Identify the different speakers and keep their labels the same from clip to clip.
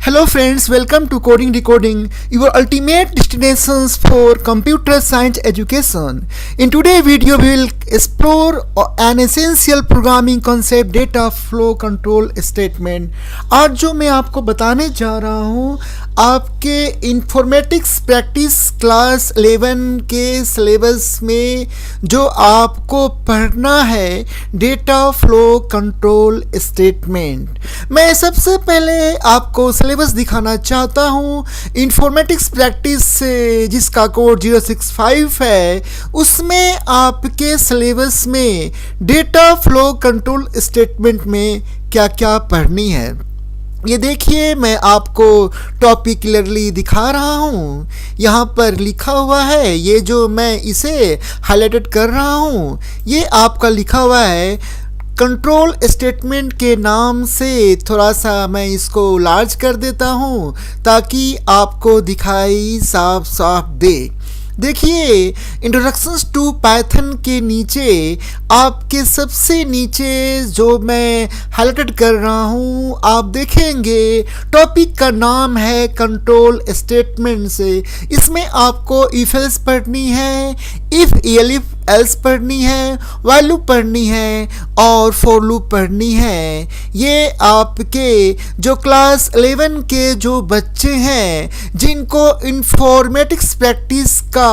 Speaker 1: Hello friends, welcome to Coding Decoding, your ultimate destinations for computer science education. In today's video, we will explore an essential programming concept, data flow control statement. आज जो मैं आपको बताने जा रहा हूँ आपके इंफॉर्मेटिक्स प्रैक्टिस क्लास 11 के सिलेबस में जो आपको पढ़ना है डेटा फ्लो कंट्रोल स्टेटमेंट। मैं सबसे पहले आपको सिलेबस दिखाना चाहता हूँ इंफॉर्मेटिक्स प्रैक्टिस से जिसका कोड 065 है, उसमें आपके सिलेबस में डेटा फ्लो कंट्रोल स्टेटमेंट में क्या क्या पढ़नी है। ये देखिए, मैं आपको टॉपिक क्लियरली दिखा रहा हूँ। यहाँ पर लिखा हुआ है, ये जो मैं इसे हाईलाइटेड कर रहा हूँ ये आपका लिखा हुआ है कंट्रोल स्टेटमेंट के नाम से। थोड़ा सा मैं इसको लार्ज कर देता हूँ ताकि आपको दिखाई साफ साफ दे। देखिए, इंट्रोडक्शंस टू पाइथन के नीचे आपके सबसे नीचे जो मैं हाईलाइटेड कर रहा हूँ आप देखेंगे टॉपिक का नाम है कंट्रोल स्टेटमेंट से। इसमें आपको इफ एल्स पढ़नी है, इफ एलिफ एल्स पढ़नी है, व्हाइल लूप पढ़नी है और फॉर लूप पढ़नी है। ये आपके जो क्लास 11 के जो बच्चे हैं जिनको इंफॉर्मेटिक्स प्रैक्टिस का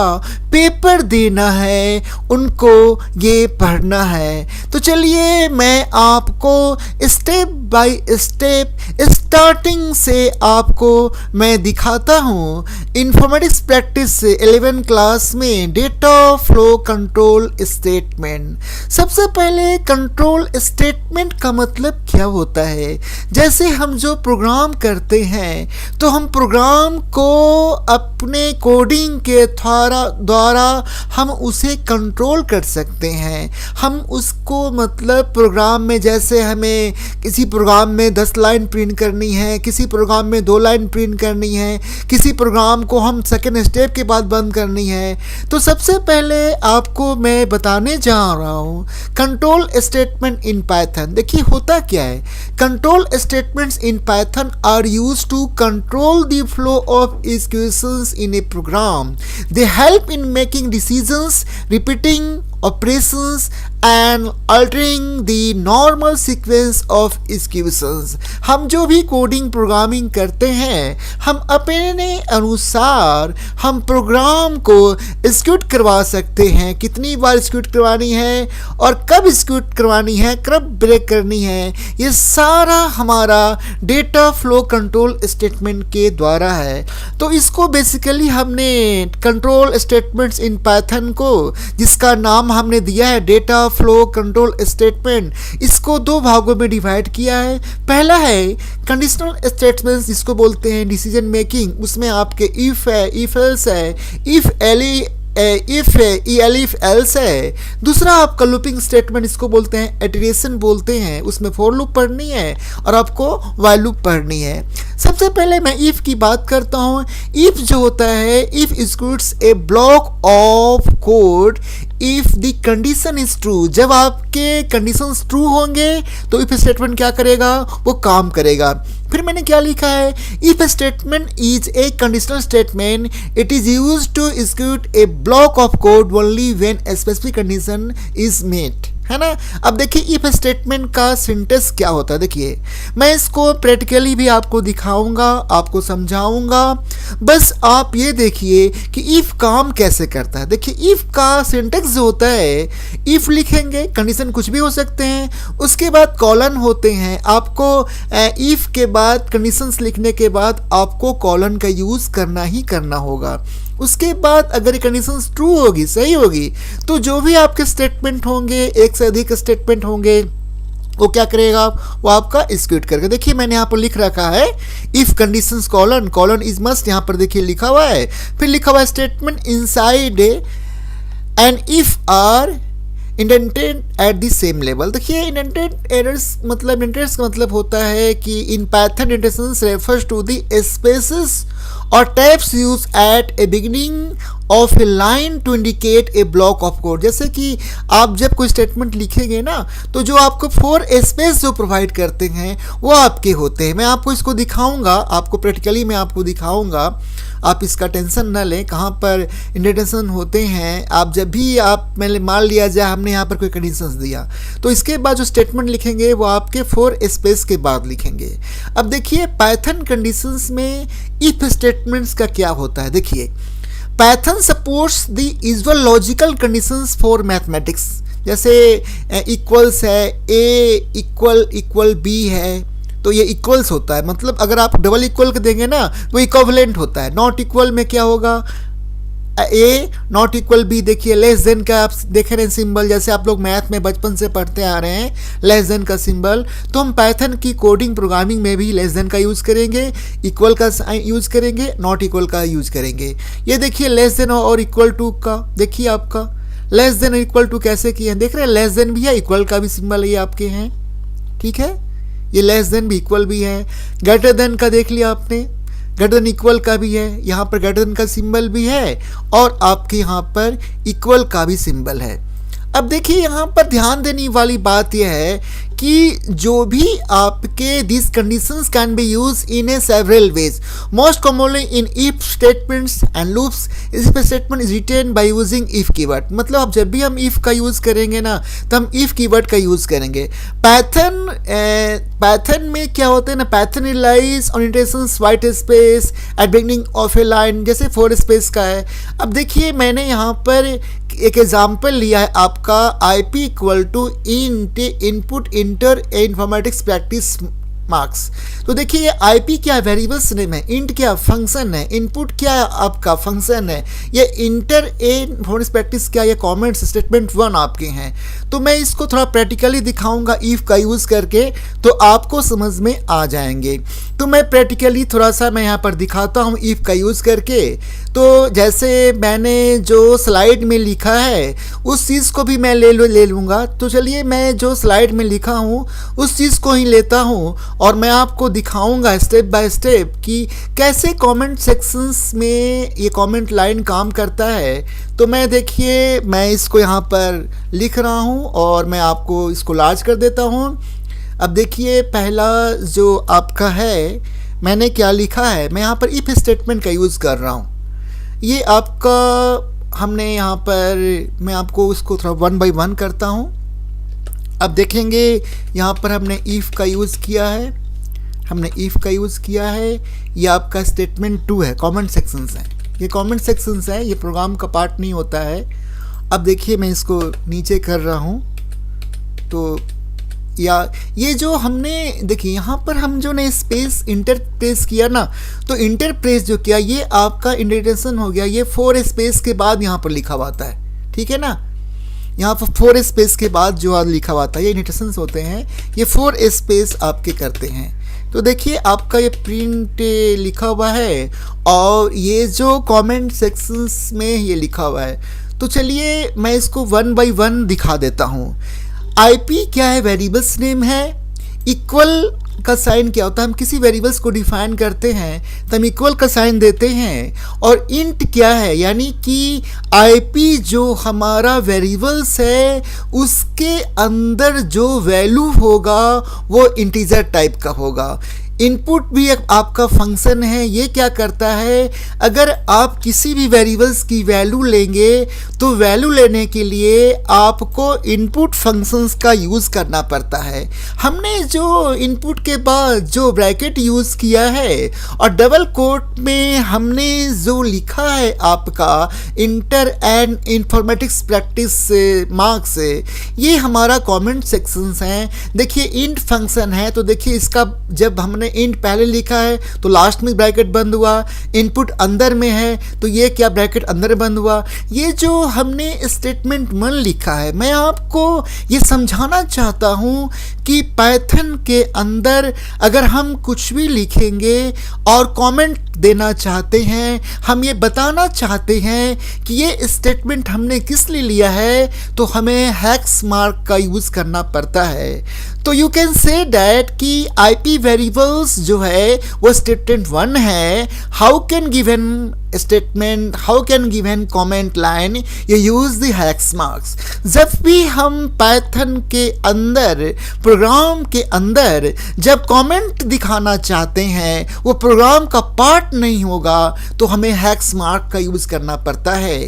Speaker 1: पेपर देना है उनको ये पढ़ना है। तो चलिए मैं आपको स्टेप बाय स्टेप स्टार्टिंग से आपको मैं दिखाता हूँ इंफॉर्मेटिक्स प्रैक्टिस 11 क्लास में डेटा फ्लो कंट्रोल स्टेटमेंट। सबसे पहले कंट्रोल स्टेटमेंट का मतलब क्या होता है। जैसे हम जो प्रोग्राम करते हैं तो हम प्रोग्राम को अपने कोडिंग के द्वारा हम उसे कंट्रोल कर सकते हैं। हम उसको मतलब प्रोग्राम में जैसे हमें किसी प्रोग्राम में 10 लाइन प्रिंट करनी है, किसी प्रोग्राम में 2 लाइन प्रिंट करनी है, किसी प्रोग्राम को हम सेकेंड स्टेप के बाद बंद करनी है। तो सबसे पहले आपको मैं बताने जा रहा हूँ कंट्रोल स्टेटमेंट इन पाइथन। देखिए होता क्या है, control statements in Python are used to control the flow of executions in a program. They help in making decisions, repeating operations and altering the normal sequence of executions। हम जो भी coding programming करते हैं हम अपने अनुसार हम programme को एग्जीक्यूट करवा सकते हैं, कितनी बार एग्जीक्यूट करवानी है और कब एग्जीक्यूट करवानी है, कब ब्रेक करनी है। ये सारा हमारा डेटा फ्लो कंट्रोल स्टेटमेंट के द्वारा है। तो इसको बेसिकली हमने कंट्रोल स्टेटमेंट्स इन पाइथन को जिसका नाम हमने दिया है डेटा फ्लो कंट्रोल स्टेटमेंट, इसको 2 भागों में डिवाइड किया है। पहला है कंडीशनल स्टेटमेंट्स जिसको बोलते हैं डिसीजन मेकिंग, उसमें आपके इफ है, इफ एल्स है, इफ एलिफ एल्स है। दूसरा आपका लूपिंग स्टेटमेंट इसको बोलते हैं इटरेशन बोलते हैं, उसमें फॉर लूप पढ़नी है और आपको व्हाइल लूप पढ़नी है। सबसे पहले मैं इफ की बात करता हूँ। इफ जो होता है, if executes A block of code if the condition is true. जब आपके कंडीशंस ट्रू होंगे तो इफ स्टेटमेंट क्या करेगा, वो काम करेगा। फिर मैंने क्या लिखा है, if statement is a conditional statement, it is used to execute a block of code only when a specific condition is met, है ना। अब देखिए इफ स्टेटमेंट का सिंटेक्स क्या होता है। देखिए मैं इसको प्रैक्टिकली भी आपको दिखाऊंगा, आपको समझाऊंगा। बस आप ये देखिए कि इफ काम कैसे करता है। देखिए इफ का सिंटेक्स जो होता है, इफ लिखेंगे, कंडीशन कुछ भी हो सकते हैं, उसके बाद कॉलन होते हैं। आपको इफ के बाद कंडीशंस लिखने के बाद आपको कॉलन का यूज़ करना ही करना होगा। उसके बाद अगर कंडीशंस ट्रू होगी, सही होगी, तो जो भी आपके स्टेटमेंट होंगे, एक से अधिक स्टेटमेंट होंगे, वो क्या करेगा, वो आपका एग्जीक्यूट करेगा। देखिए मैंने यहाँ पर लिख रखा है if conditions colon, colon is must, यहाँ पर देखिए लिखा हुआ है। फिर लिखा हुआ है statement inside and if are indented at the same level. देखिए इंडेंटेड एरर्स मतलब इंडेंटेड का मतलब होता है कि in Python indentations refers to the spaces और tabs use at a beginning of a line to indicate a block of code. जैसे कि आप जब कोई स्टेटमेंट लिखेंगे ना तो जो आपको 4 स्पेस जो प्रोवाइड करते हैं वो आपके होते हैं। मैं आपको इसको दिखाऊंगा, आपको प्रैक्टिकली मैं आपको दिखाऊंगा, आप इसका टेंशन ना लें कहाँ पर इंडेंटेशन होते हैं। आप जब भी आप मैंने मान लिया जाए हमने यहाँ पर कोई कंडीशंस दिया तो इसके बाद जो स्टेटमेंट लिखेंगे वो आपके 4 स्पेस के बाद लिखेंगे। अब देखिए पाइथन कंडीशंस में इफ स्टेटमेंट्स का क्या होता है। देखिए Python supports the usual logical conditions for mathematics, जैसे इक्वल्स है, ए इक्वल इक्वल बी है तो ये इक्वल्स होता है, मतलब अगर आप डबल इक्वल के देंगे ना तो इक्विवेलेंट होता है। नॉट इक्वल में क्या होगा, ए नॉट इक्वल बी। देखिए लेस देन का आप देख रहे हैं सिंबल, जैसे आप लोग मैथ में बचपन से पढ़ते आ रहे हैं लेस देन का सिंबल, तो हम पाइथन की कोडिंग प्रोग्रामिंग में भी लेस देन का यूज़ करेंगे, इक्वल का यूज़ करेंगे, नॉट इक्वल का यूज़ करेंगे। ये देखिए लेस देन और इक्वल टू का, देखिए आपका लेस देन और इक्वल टू कैसे किए हैं, देख रहे हैं लेस देन भी है, इक्वल का भी सिंबल ये आपके हैं, ठीक है। ये लेस देन भी इक्वल भी है। ग्रेटर देन का देख लिया आपने, ग्रेटर देन इक्वल का भी है, यहाँ पर ग्रेटर देन का सिंबल भी है और आपके यहाँ पर इक्वल का भी सिंबल है। अब देखिए यहाँ पर ध्यान देने वाली बात यह है कि जो भी आपके this conditions can be use in A several ways, most commonly in if statements and loops. If statement is written by using if keyword, मतलब अब जब भी हम इफ का यूज करेंगे ना तो हम इफ कीवर्ड का यूज करेंगे। पाइथन में क्या होते हैं ना, Python relies on indentations white space at beginning of a line, जैसे 4 स्पेस का है। अब देखिए मैंने यहाँ पर एक एग्जाम्पल लिया है आपका IP equal to int input enter informatics practice marks. तो देखिए ये IP क्या है, वेरिएबल्स नेम है, इंट क्या फंक्शन है, इनपुट क्या है आपका फंक्शन है, ये इंटर इन्फॉर्मेटिक्स प्रैक्टिस क्या, ये कमेंट्स स्टेटमेंट 1 आपके हैं। तो मैं इसको थोड़ा प्रैक्टिकली दिखाऊंगा इफ का यूज़ करके, तो आपको समझ में आ जाएंगे। तो मैं प्रैक्टिकली थोड़ा सा मैं यहाँ पर दिखाता हूँ इफ का यूज़ करके। तो जैसे मैंने जो स्लाइड में लिखा है उस चीज़ को भी मैं ले लूँगा। तो चलिए मैं जो स्लाइड में लिखा हूँ उस चीज़ को ही लेता हूँ और मैं आपको दिखाऊंगा स्टेप बाय स्टेप कि कैसे कमेंट सेक्शंस में ये कमेंट लाइन काम करता है। तो मैं देखिए मैं इसको यहाँ पर लिख रहा हूँ और मैं आपको इसको लार्ज कर देता हूँ। अब देखिए पहला जो आपका है मैंने क्या लिखा है, मैं यहाँ पर इफ स्टेटमेंट का यूज़ कर रहा हूँ। ये आपका हमने यहाँ पर मैं आपको उसको थोड़ा 1 बाय 1 करता हूँ। अब देखेंगे यहाँ पर हमने इफ़ का यूज़ किया है, हमने इफ़ का यूज़ किया है। ये आपका स्टेटमेंट 2 है, कमेंट सेक्शंस हैं, ये कमेंट सेक्शंस हैं, ये प्रोग्राम का पार्ट नहीं होता है। अब देखिए मैं इसको नीचे कर रहा हूँ तो या ये जो हमने देखिए यहाँ पर हम जो ने स्पेस इंटरप्रेस किया ना, तो इंटरप्रेस जो किया ये आपका इंडेंटेशन हो गया, ये 4 स्पेस के बाद यहाँ पर लिखा हुआ आता है, ठीक है ना। यहाँ पर 4 स्पेस के बाद जो लिखा हुआ था ये इंडेंटेशंस होते हैं, ये 4 स्पेस आपके करते हैं। तो देखिए आपका ये प्रिंट लिखा हुआ है और ये जो कमेंट सेक्शंस में ये लिखा हुआ है। तो चलिए मैं इसको 1 बाय 1 दिखा देता हूँ। IP क्या है, वेरिएबल्स नेम है। इक्वल का साइन क्या होता है, हम किसी वेरिएबल्स को डिफाइन करते हैं तो हम इक्वल का साइन देते हैं। और इंट क्या है, यानी कि IP जो हमारा वेरिएबल्स है उसके अंदर जो वैल्यू होगा वो इंटीजर टाइप का होगा। इनपुट भी एक आपका फंक्शन है, ये क्या करता है, अगर आप किसी भी वेरिएबल्स की वैल्यू लेंगे तो वैल्यू लेने के लिए आपको इनपुट फंक्शंस का यूज़ करना पड़ता है। हमने जो इनपुट के बाद जो ब्रैकेट यूज़ किया है और डबल कोट में हमने जो लिखा है आपका inter and informatics practice marks, ये हमारा कमेंट सेक्शंस हैं। देखिए इंट फंक्शन है तो देखिए इसका जब हमने इंट पहले लिखा है तो लास्ट में ब्रैकेट बंद हुआ, इनपुट अंदर में है तो ये क्या ब्रैकेट अंदर बंद हुआ। ये जो हमने स्टेटमेंट 1 लिखा है मैं आपको ये समझाना चाहता हूँ कि पाइथन के अंदर अगर हम कुछ भी लिखेंगे और कमेंट देना चाहते हैं, हम ये बताना चाहते हैं कि ये स्टेटमेंट हमने किस लिए लिया है, तो हमें हैश मार्क का यूज़ करना पड़ता है। तो यू कैन से डैट कि IP वेरिएबल्स जो है वो स्टेटमेंट 1 है। How can given statement, how can given comment line, ये यूज द हैश मार्क्स। जब भी हम पाइथन के अंदर, प्रोग्राम के अंदर जब कमेंट दिखाना चाहते हैं, वो प्रोग्राम का पार्ट नहीं होगा, तो हमें हैश मार्क का यूज करना पड़ता है।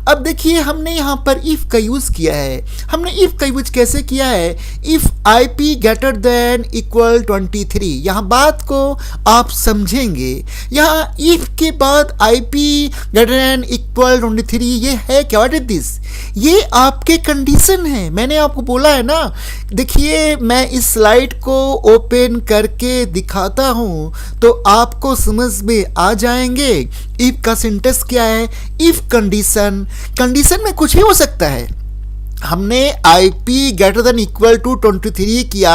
Speaker 1: अब देखिए हमने यहाँ पर इफ का यूज किया है। हमने इफ का यूज कैसे किया है? If IP greater than equal 23। यहाँ बात को आप समझेंगे। यहाँ इफ के बाद IP ग्रेटर देन इक्वल 23, ये है क्या? What is this? ये आपके कंडीशन है। मैंने आपको बोला है ना। देखिए मैं इस स्लाइड को ओपन करके दिखाता हूं तो आपको समझ में आ जाएंगे इफ का सिंटेक्स क्या है। इफ कंडीशन, कंडीशन में कुछ भी हो सकता है। हमने IP greater than equal to 23 किया,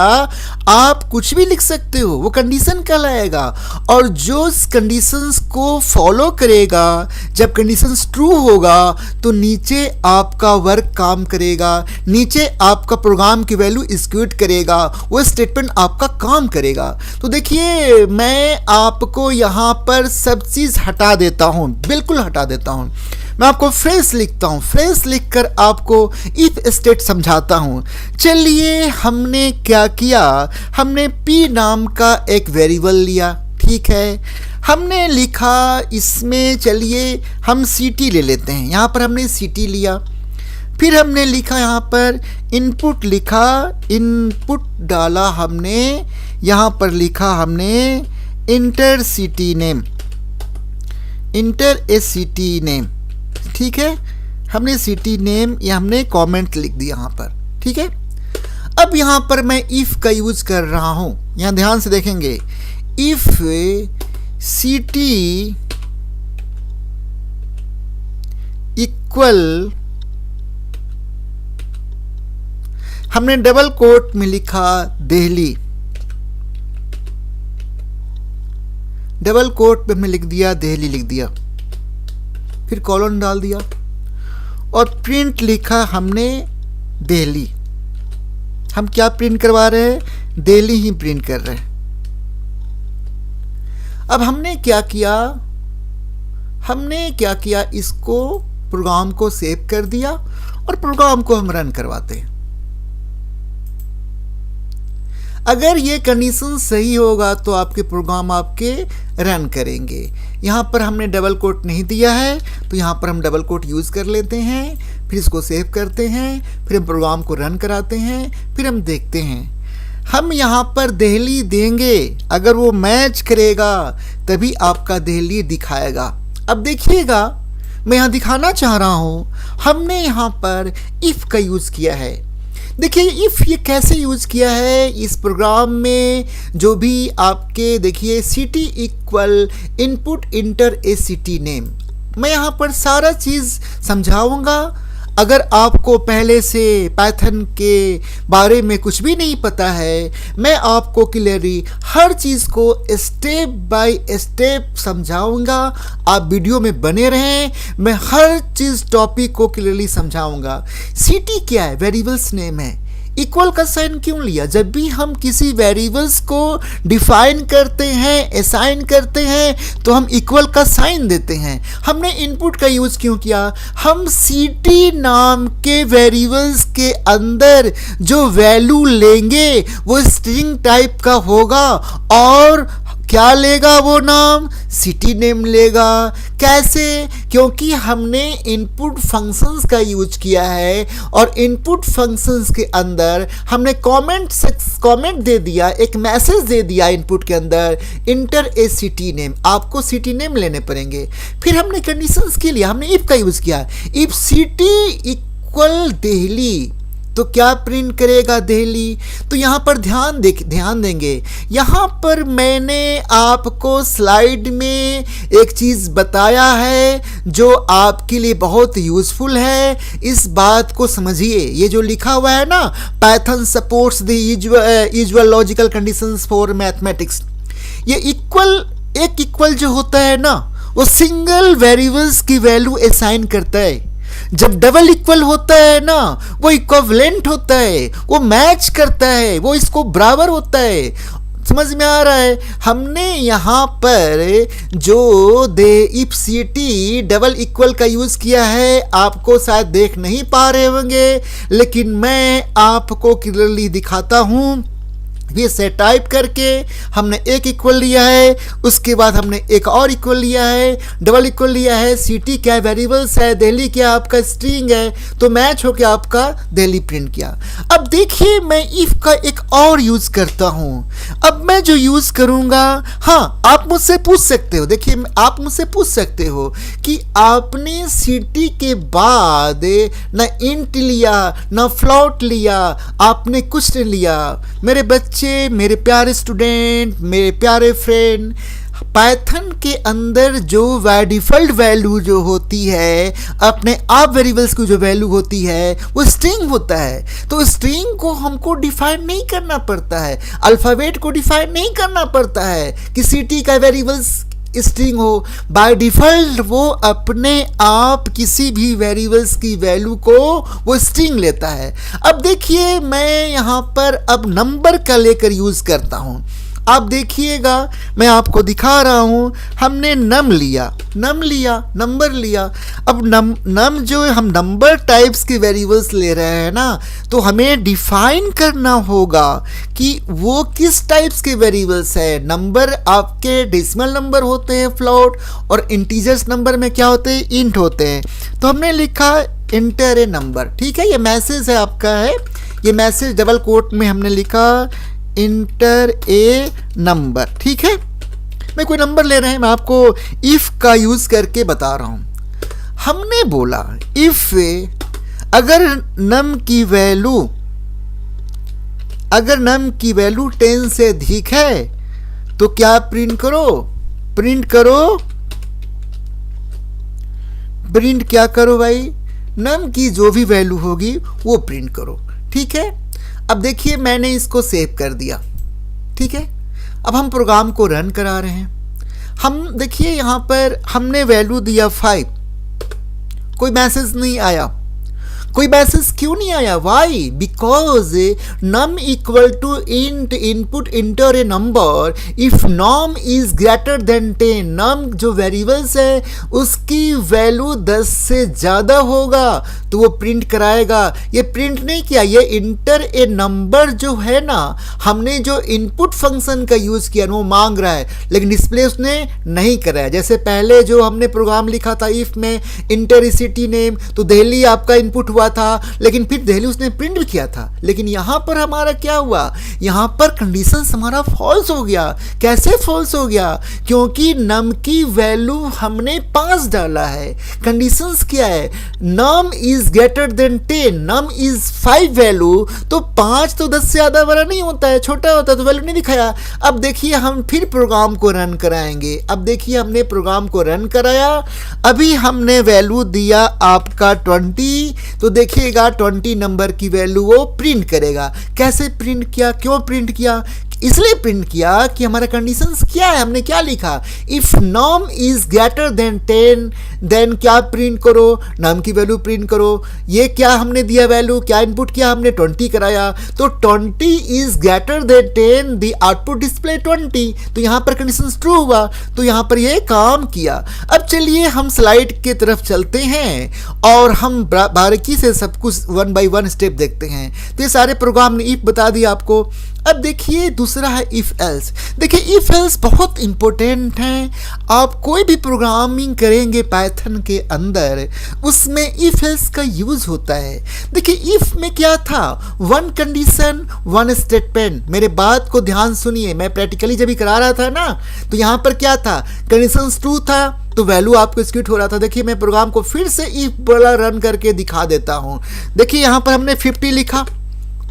Speaker 1: आप कुछ भी लिख सकते हो, वो कंडीशन कहलाएगा। और जो कंडीशंस को फॉलो करेगा, जब कंडीशंस ट्रू होगा तो नीचे आपका वर्क काम करेगा, नीचे आपका प्रोग्राम की वैल्यू एग्जीक्यूट करेगा, वो स्टेटमेंट आपका काम करेगा। तो देखिए मैं आपको यहाँ पर सब चीज़ हटा देता हूँ, बिल्कुल हटा देता हूँ। मैं आपको फ्रेश लिखता हूँ, फ्रेश लिखकर आपको इफ स्टेट समझाता हूँ। चलिए हमने क्या किया, हमने P नाम का एक वेरिएबल लिया, ठीक है। हमने लिखा इसमें, चलिए हम CT ले लेते हैं। यहाँ पर हमने CT लिया, फिर हमने लिखा यहाँ पर इनपुट लिखा, इनपुट डाला हमने, यहाँ पर लिखा हमने इंटर CT नेम, इंटर ए CT नेम, ठीक है। हमने CT नेम या हमने कमेंट लिख दिया यहाँ पर, ठीक है। अब यहाँ पर मैं इफ का यूज कर रहा हूँ, यहाँ ध्यान से देखेंगे। इफ CT इक्वल, हमने डबल कोट में लिखा दिल्ली, डबल कोट पे हमने लिख दिया दिल्ली, लिख दिया, फिर कॉलन डाल दिया और प्रिंट लिखा हमने दिल्ली। हम क्या प्रिंट करवा रहे हैं? दिल्ली ही प्रिंट कर रहे हैं। अब हमने क्या किया, इसको प्रोग्राम को सेव कर दिया और प्रोग्राम को हम रन करवाते हैं। अगर ये कंडीशन सही होगा तो आपके प्रोग्राम आपके रन करेंगे। यहाँ पर हमने डबल कोट नहीं दिया है तो यहाँ पर हम डबल कोट यूज़ कर लेते हैं, फिर इसको सेव करते हैं, फिर हम प्रोग्राम को रन कराते हैं, फिर हम देखते हैं। हम यहाँ पर दिल्ली देंगे, अगर वो मैच करेगा तभी आपका दिल्ली दिखाएगा। अब देखिएगा मैं यहाँ दिखाना चाह रहा हूँ, हमने यहाँ पर इफ़ का यूज़ किया है। देखिए इफ़ ये कैसे यूज़ किया है इस प्रोग्राम में, जो भी आपके देखिए CT इक्वल इनपुट इंटर ए CT नेम, मैं यहाँ पर सारा चीज़ समझाऊंगा। अगर आपको पहले से पाइथन के बारे में कुछ भी नहीं पता है, मैं आपको क्लियरली हर चीज़ को स्टेप बाय स्टेप समझाऊंगा। आप वीडियो में बने रहें, मैं हर चीज़ टॉपिक को क्लियरली समझाऊंगा। CT क्या है? वेरिएबल्स नेम है। इक्वल का साइन क्यों लिया? जब भी हम किसी वेरिएबल्स को डिफाइन करते हैं, असाइन करते हैं, तो हम इक्वल का साइन देते हैं। हमने इनपुट का यूज़ क्यों किया? हम CT नाम के वेरिएबल्स के अंदर जो वैल्यू लेंगे वो स्ट्रिंग टाइप का होगा और क्या लेगा वो नाम? CT नेम लेगा। कैसे? क्योंकि हमने इनपुट फंक्शंस का यूज किया है और इनपुट फंक्शंस के अंदर हमने कमेंट दे दिया, एक मैसेज दे दिया इनपुट के अंदर, इंटर ए CT नेम। आपको CT नेम लेने पड़ेंगे। फिर हमने कंडीशंस के लिए हमने इफ का यूज किया, इफ CT इक्वल दिल्ली, तो क्या प्रिंट करेगा दिल्ली। तो यहाँ पर ध्यान देंगे, यहाँ पर मैंने आपको स्लाइड में एक चीज़ बताया है जो आपके लिए बहुत यूज़फुल है। इस बात को समझिए, ये जो लिखा हुआ है ना, Python supports the usual logical conditions for mathematics, ये इक्वल जो होता है ना, वो सिंगल वेरिएबल्स की वैल्यू असाइन करता है। जब डबल इक्वल होता है ना, वो इक्विवेलेंट होता है, वो मैच करता है, वो इसको बराबर होता है। समझ में आ रहा है। हमने यहाँ पर जो इफ सीटी डबल इक्वल का यूज़ किया है, आपको शायद देख नहीं पा रहे होंगे, लेकिन मैं आपको क्लियरली दिखाता हूँ। ये से टाइप करके हमने एक इक्वल लिया है, उसके बाद हमने एक और इक्वल लिया है, डबल इक्वल लिया है। सिटी क्या वेरिएबल्स है, दिल्ली क्या आपका स्ट्रिंग है, तो मैच होकर आपका दिल्ली प्रिंट किया। अब देखिए मैं इफ का एक और यूज़ करता हूँ। अब मैं जो यूज़ करूँगा, हाँ आप मुझसे पूछ सकते हो, देखिए आप मुझसे पूछ सकते हो कि आपने सिटी के बाद ना इंट लिया ना फ्लोट लिया, आपने कुछ नहीं लिया। मेरे बच्चे, मेरे प्यारे स्टूडेंट, मेरे प्यारे फ्रेंड, पाइथन के अंदर जो डिफ़ॉल्ट वैल्यू जो होती है, अपने आप वेरिएबल्स की जो वैल्यू होती है, वो स्ट्रिंग होता है। तो स्ट्रिंग को हमको डिफाइन नहीं करना पड़ता है, अल्फ़ाबेट को डिफाइन नहीं करना पड़ता है कि सिटी का वेरिएबल्स स्ट्रिंग हो। बाय डिफ़ॉल्ट वो अपने आप किसी भी वेरिएबल्स की वैल्यू को वो स्ट्रिंग लेता है। अब देखिए मैं यहाँ पर अब नंबर का लेकर यूज़ करता हूँ। आप देखिएगा, मैं आपको दिखा रहा हूँ। हमने नम लिया, नंबर लिया। अब नम जो हम नंबर टाइप्स के वेरिएबल्स ले रहे हैं ना, तो हमें डिफाइन करना होगा कि वो किस टाइप्स के वेरिएबल्स है। नंबर आपके डेसिमल नंबर होते हैं फ्लोट, और इंटीजर्स नंबर में क्या होते हैं, इंट होते हैं। तो हमने लिखा इंटर ए नंबर, ठीक है, ये मैसेज है आपका है, ये मैसेज डबल कोट में हमने लिखा इंटर ए नंबर, ठीक है। मैं कोई नंबर ले रहे हैं, मैं आपको इफ का यूज करके बता रहा हूं। हमने बोला इफ अगर नम की वैल्यू 10 से अधिक है तो क्या प्रिंट क्या करो भाई, नम की जो भी वैल्यू होगी वो प्रिंट करो, ठीक है। अब देखिए मैंने इसको सेव कर दिया, ठीक है। अब हम प्रोग्राम को रन करा रहे हैं। हम देखिए यहाँ पर हमने वैल्यू दिया 5, कोई मैसेज नहीं आया। कोई मैसेज क्यों नहीं आया? Why? Because num equal to int input enter a number if num is greater than 10। Num जो वेरिएबल्स है उसकी वैल्यू 10 से ज़्यादा होगा तो वो प्रिंट कराएगा। ये प्रिंट नहीं किया, ये इंटर ए नंबर जो है ना, हमने जो इनपुट फंक्शन का यूज़ किया वो मांग रहा है, लेकिन डिस्प्ले उसने नहीं कराया। जैसे पहले जो हमने प्रोग्राम लिखा था इफ में इंटर सिटी नेम, तो दिल्ली आपका इनपुट हुआ था, लेकिन फिर दिल्ली उसने प्रिंट भी किया था। लेकिन यहां पर हमारा क्या हुआ, यहां पर कंडीशन हमारा फॉल्स हो गया। कैसे फॉल्स हो गया? क्योंकि नम की वैल्यू हमने 5 डाला है। कंडीशंस क्या है? Num is greater than 10, num is 5 value, तो 5 तो 10 से ज्यादा बड़ा नहीं होता है, छोटा होता है, तो वैल्यू नहीं दिखाया। अब देखिए हम फिर प्रोग्राम को रन कराएंगे। अब देखिए हमने प्रोग्राम को रन कराया, अभी हमने वैल्यू दिया आपका 20, तो देखिएगा 20 नंबर की वैल्यू वो प्रिंट करेगा। कैसे प्रिंट किया, क्यों प्रिंट किया? इसलिए प्रिंट किया कि हमारा कंडीशंस क्या है, हमने क्या लिखा, if num is greater than 10 then क्या प्रिंट करो, नम की वैल्यू प्रिंट करो। ये क्या हमने दिया वैल्यू, क्या इनपुट किया हमने, 20 कराया, तो 20 is greater than 10, the output display 20, तो यहाँ पर कंडीशंस ट्रू हुआ, तो यहाँ पर ये काम किया। अब चलिए हम स्लाइड के तरफ चलते हैं और हम बारीकी से सब कुछ 1 by 1 स्टेप देखते हैं। तो ये सारे प्रोग्राम ने इफ बता दिया आपको। अब देखिए दूसरा है इफ एल्स। देखिए इफ एल्स बहुत इंपॉर्टेंट है। आप कोई भी प्रोग्रामिंग करेंगे पाइथन के अंदर, उसमें इफ एल्स का यूज होता है। देखिए इफ में क्या था, वन कंडीशन वन स्टेटमेंट। मेरे बात को ध्यान सुनिए, मैं प्रैक्टिकली जब भी करा रहा था ना, तो यहाँ पर क्या था, कंडीशन ट्रू था तो वैल्यू आपको एग्जीक्यूट हो रहा था। देखिए मैं प्रोग्राम को फिर से इफ वाला रन करके दिखा देता हूँ। देखिए यहाँ पर हमने 50 लिखा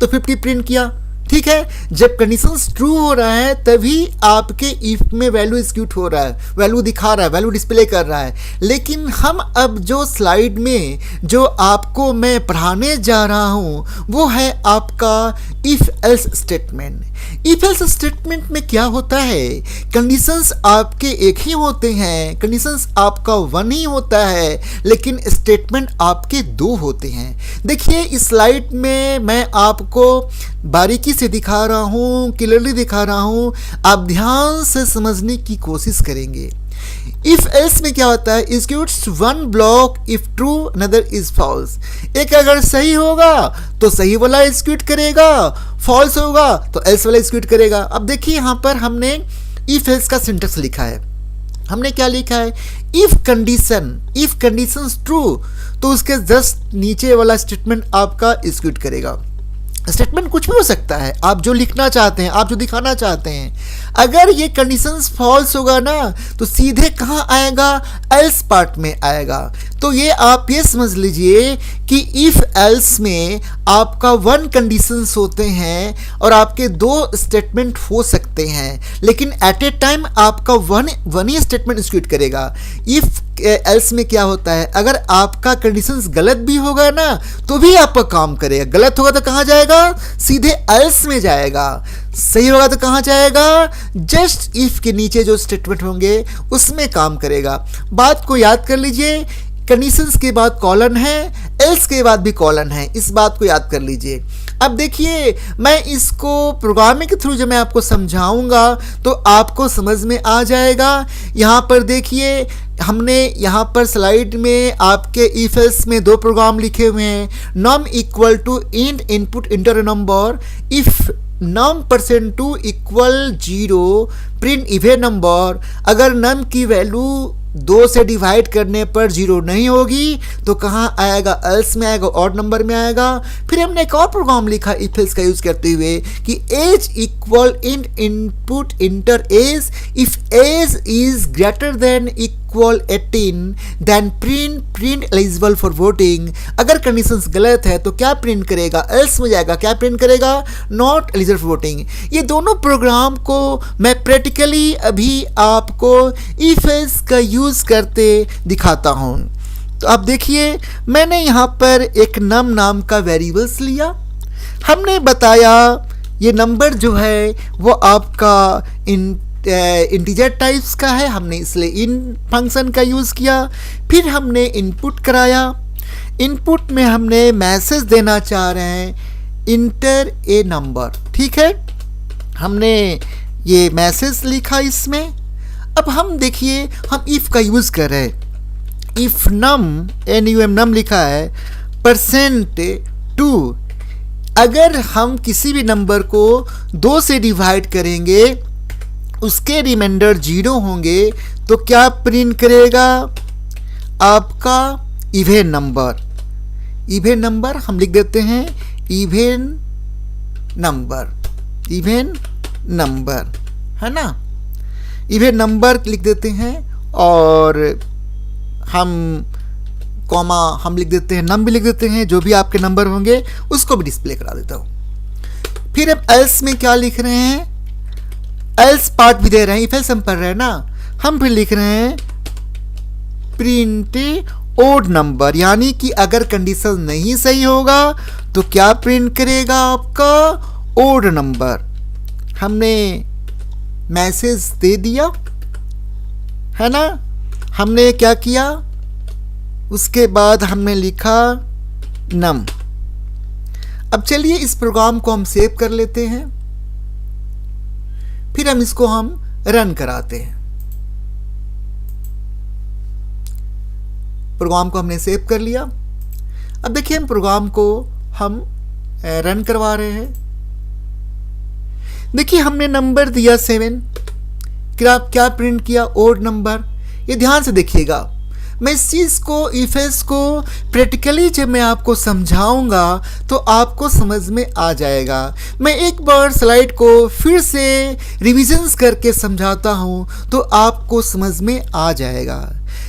Speaker 1: तो 50 प्रिंट किया, ठीक है। जब कंडीशंस ट्रू हो रहा है तभी आपके इफ में वैल्यू एग्जीक्यूट हो रहा है, वैल्यू दिखा रहा है, वैल्यू डिस्प्ले कर रहा है। लेकिन हम अब जो स्लाइड में जो आपको मैं पढ़ाने जा रहा हूं वो है आपका if else statement. If else statement में क्या होता है, कंडीशंस आपके एक ही होते हैं, कंडीशंस आपका वन ही होता है, लेकिन स्टेटमेंट आपके दो होते हैं। देखिए इस स्लाइड में मैं आपको बारीकी से दिखा रहा हूँ, क्लियरली दिखा रहा हूँ, आप ध्यान से समझने की कोशिश करेंगे। इफ एल्स में क्या होता है, executes one block if true another is false. एक अगर सही होगा तो सही वाला एग्जीक्यूट करेगा, फॉल्स होगा तो एल्स वाला एग्जीक्यूट करेगा। अब देखिए यहाँ पर हमने इफ एल्स का सिंटेक्स लिखा है। हमने क्या लिखा है, इफ कंडीशन ट्रू तो उसके जस्ट नीचे वाला स्टेटमेंट आपका एग्जीक्यूट करेगा। स्टेटमेंट कुछ भी हो सकता है, आप जो लिखना चाहते हैं, आप जो दिखाना चाहते हैं। अगर ये कंडीशंस फॉल्स होगा ना तो सीधे कहाँ आएगा, एल्स पार्ट में आएगा। तो ये आप ये समझ लीजिए कि इफ एल्स में आपका वन कंडीशंस होते हैं और आपके दो स्टेटमेंट हो सकते हैं, लेकिन एट ए टाइम आपका वन ही स्टेटमेंट एग्जीक्यूट करेगा। इफ एल्स में क्या होता है, अगर आपका कंडीशंस गलत भी होगा ना तो भी आपका काम करेगा। गलत होगा तो कहाँ जाएगा, सीधे एल्स में जाएगा। सही होगा तो कहाँ जाएगा, जस्ट इफ के नीचे जो स्टेटमेंट होंगे उसमें काम करेगा। बात को याद कर लीजिए, कंडीशंस के बाद कॉलन है, एल्स के बाद भी कॉलन है, इस बात को याद कर लीजिए। अब देखिए मैं इसको प्रोग्रामिंग के थ्रू जब मैं आपको समझाऊंगा तो आपको समझ में आ जाएगा। यहाँ पर देखिए हमने यहाँ पर स्लाइड में आपके इफ एल्स में दो प्रोग्राम लिखे हुए हैं। Num equal to int input enter number, if num %2 equal 0 print even number. अगर नम की वैल्यू 2 से डिवाइड करने पर 0 नहीं होगी तो कहाँ आएगा, एल्स में आएगा, ऑड नंबर में आएगा। फिर हमने एक और प्रोग्राम लिखा इफ एल्स का यूज करते हुए कि age equal int input enter age, if age is greater than equal 18 then print eligible for voting. अगर कंडीशंस गलत है तो क्या प्रिंट करेगा, एल्स में जाएगा, क्या प्रिंट करेगा, नॉट एलिजिबल फॉर वोटिंग। ये दोनों प्रोग्राम को मैं प्रैक्टिकली अभी आपको इफ एल्स का यूज करते दिखाता हूं। तो अब देखिए मैंने यहां पर एक नम नाम का वेरिएबल्स लिया। हमने बताया ये नंबर जो है वो आपका इंटीजर टाइप्स का है, हमने इसलिए इन फंक्शन का यूज किया। फिर हमने इनपुट कराया, इनपुट में हमने मैसेज देना चाह रहे हैं इंटर ए नंबर, ठीक है। हमने ये मैसेज लिखा इसमें। अब हम देखिए हम इफ का यूज कर रहे हैं। इफ नम नम लिखा है %2, अगर हम किसी भी नंबर को 2 से डिवाइड करेंगे उसके रिमाइंडर 0 होंगे तो क्या प्रिंट करेगा, आपका इवन नंबर। इवन नंबर हम लिख देते हैं इवन नंबर है ना, इवन नंबर लिख देते हैं। और हम कॉमा हम लिख देते हैं, नम भी लिख देते हैं, जो भी आपके नंबर होंगे उसको भी डिस्प्ले करा देता हूं। फिर अब एल्स में क्या लिख रहे हैं, एल्स पार्ट भी दे रहे हैं, इफ एल्स हम पढ़ रहे हैं ना। हम फिर लिख रहे हैं प्रिंट ओड नंबर, यानी कि अगर कंडीशन नहीं सही होगा तो क्या प्रिंट करेगा, आपका ओड नंबर। हमने मैसेज दे दिया है ना। हमने क्या किया, उसके बाद हमने लिखा नम। अब चलिए इस प्रोग्राम को हम सेव कर लेते हैं, फिर हम इसको रन कराते हैं। प्रोग्राम को हमने सेव कर लिया। अब देखिए हम प्रोग्राम को रन करवा रहे हैं। देखिए हमने नंबर दिया 7, क्या प्रिंट किया, ओड नंबर। ये ध्यान से देखिएगा, मैं इस चीज़ को इफेस को प्रैक्टिकली जब मैं आपको समझाऊंगा तो आपको समझ में आ जाएगा। मैं एक बार स्लाइड को फिर से रिविजन्स करके समझाता हूं तो आपको समझ में आ जाएगा।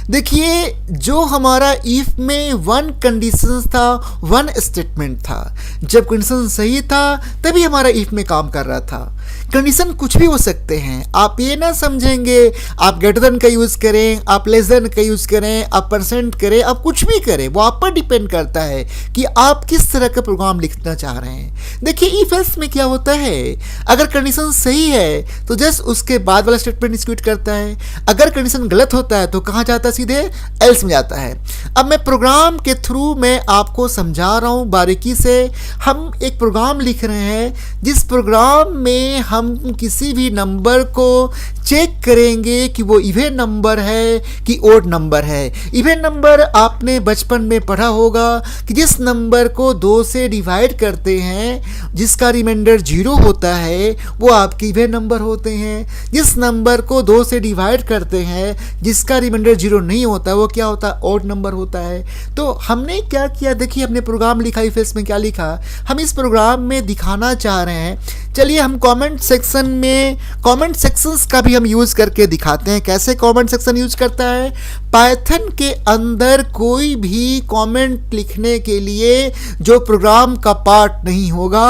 Speaker 1: देखिए जो हमारा इफ में 1 कंडीशन था, 1 स्टेटमेंट था। जब कंडीशन सही था तभी हमारा इफ में काम कर रहा था। कंडीशन कुछ भी हो सकते हैं, आप ये ना समझेंगे आप ग्रेटर देन का यूज़ करें, आप लेस देन का यूज़ करें, आप परसेंट करें, आप कुछ भी करें, वो आप पर डिपेंड करता है कि आप किस तरह का प्रोग्राम लिखना चाह रहे हैं। देखिए इफ एल्स में क्या होता है, अगर कंडीशन सही है तो जस्ट उसके बाद वाला स्टेटमेंट एग्जीक्यूट करता है, अगर कंडीशन गलत होता है तो कहाँ जाता है, सीधे एल्स में जाता है। अब मैं प्रोग्राम के थ्रू मैं आपको समझा रहा हूँ बारीकी से। हम एक प्रोग्राम लिख रहे हैं जिस प्रोग्राम में हम किसी भी नंबर को चेक करेंगे कि वो इवन नंबर है कि ओड नंबर है। इवन नंबर आपने बचपन में पढ़ा होगा कि जिस नंबर को 2 से डिवाइड करते हैं जिसका रिमाइंडर 0 होता है वो आपके इवन नंबर होते हैं। जिस नंबर को 2 से डिवाइड करते हैं जिसका रिमाइंडर 0 नहीं होता वो क्या होता है, ओड नंबर होता है। तो हमने क्या किया, देखिए हमने प्रोग्राम लिखा, इफ में क्या लिखा, हम इस प्रोग्राम में दिखाना चाह रहे हैं। चलिए हम कमेंट सेक्शन में कमेंट सेक्शंस का भी हम यूज़ करके दिखाते हैं। कैसे कमेंट सेक्शन यूज करता है, पाइथन के अंदर कोई भी कमेंट लिखने के लिए जो प्रोग्राम का पार्ट नहीं होगा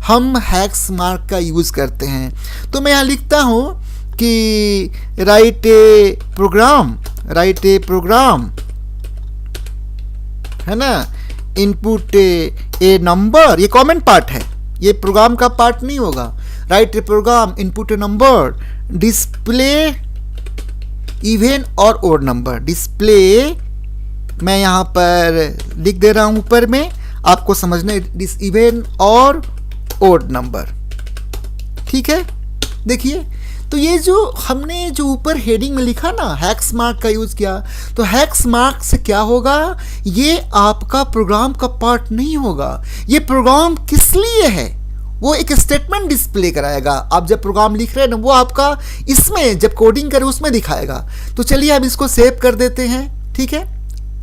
Speaker 1: हम हैश मार्क का यूज़ करते हैं। तो मैं यहाँ लिखता हूँ कि राइट ए प्रोग्राम है ना, इनपुट ए नंबर, ये कमेंट पार्ट है, ये प्रोग्राम का पार्ट नहीं होगा। Write a program, input a number, display even और ओड नंबर। डिस्प्ले मैं यहाँ पर लिख दे रहा हूँ ऊपर में, आपको समझना है इवन और ओड नंबर, ठीक है। देखिए तो ये जो हमने जो ऊपर हेडिंग में लिखा ना हैश मार्क का यूज़ किया, तो हैश मार्क से क्या होगा, ये आपका प्रोग्राम का पार्ट नहीं होगा। ये प्रोग्राम किस लिए है, वो एक स्टेटमेंट डिस्प्ले कराएगा। आप जब प्रोग्राम लिख रहे हैं ना वो आपका इसमें जब कोडिंग करें उसमें दिखाएगा। तो चलिए हम इसको सेव कर देते हैं, ठीक है,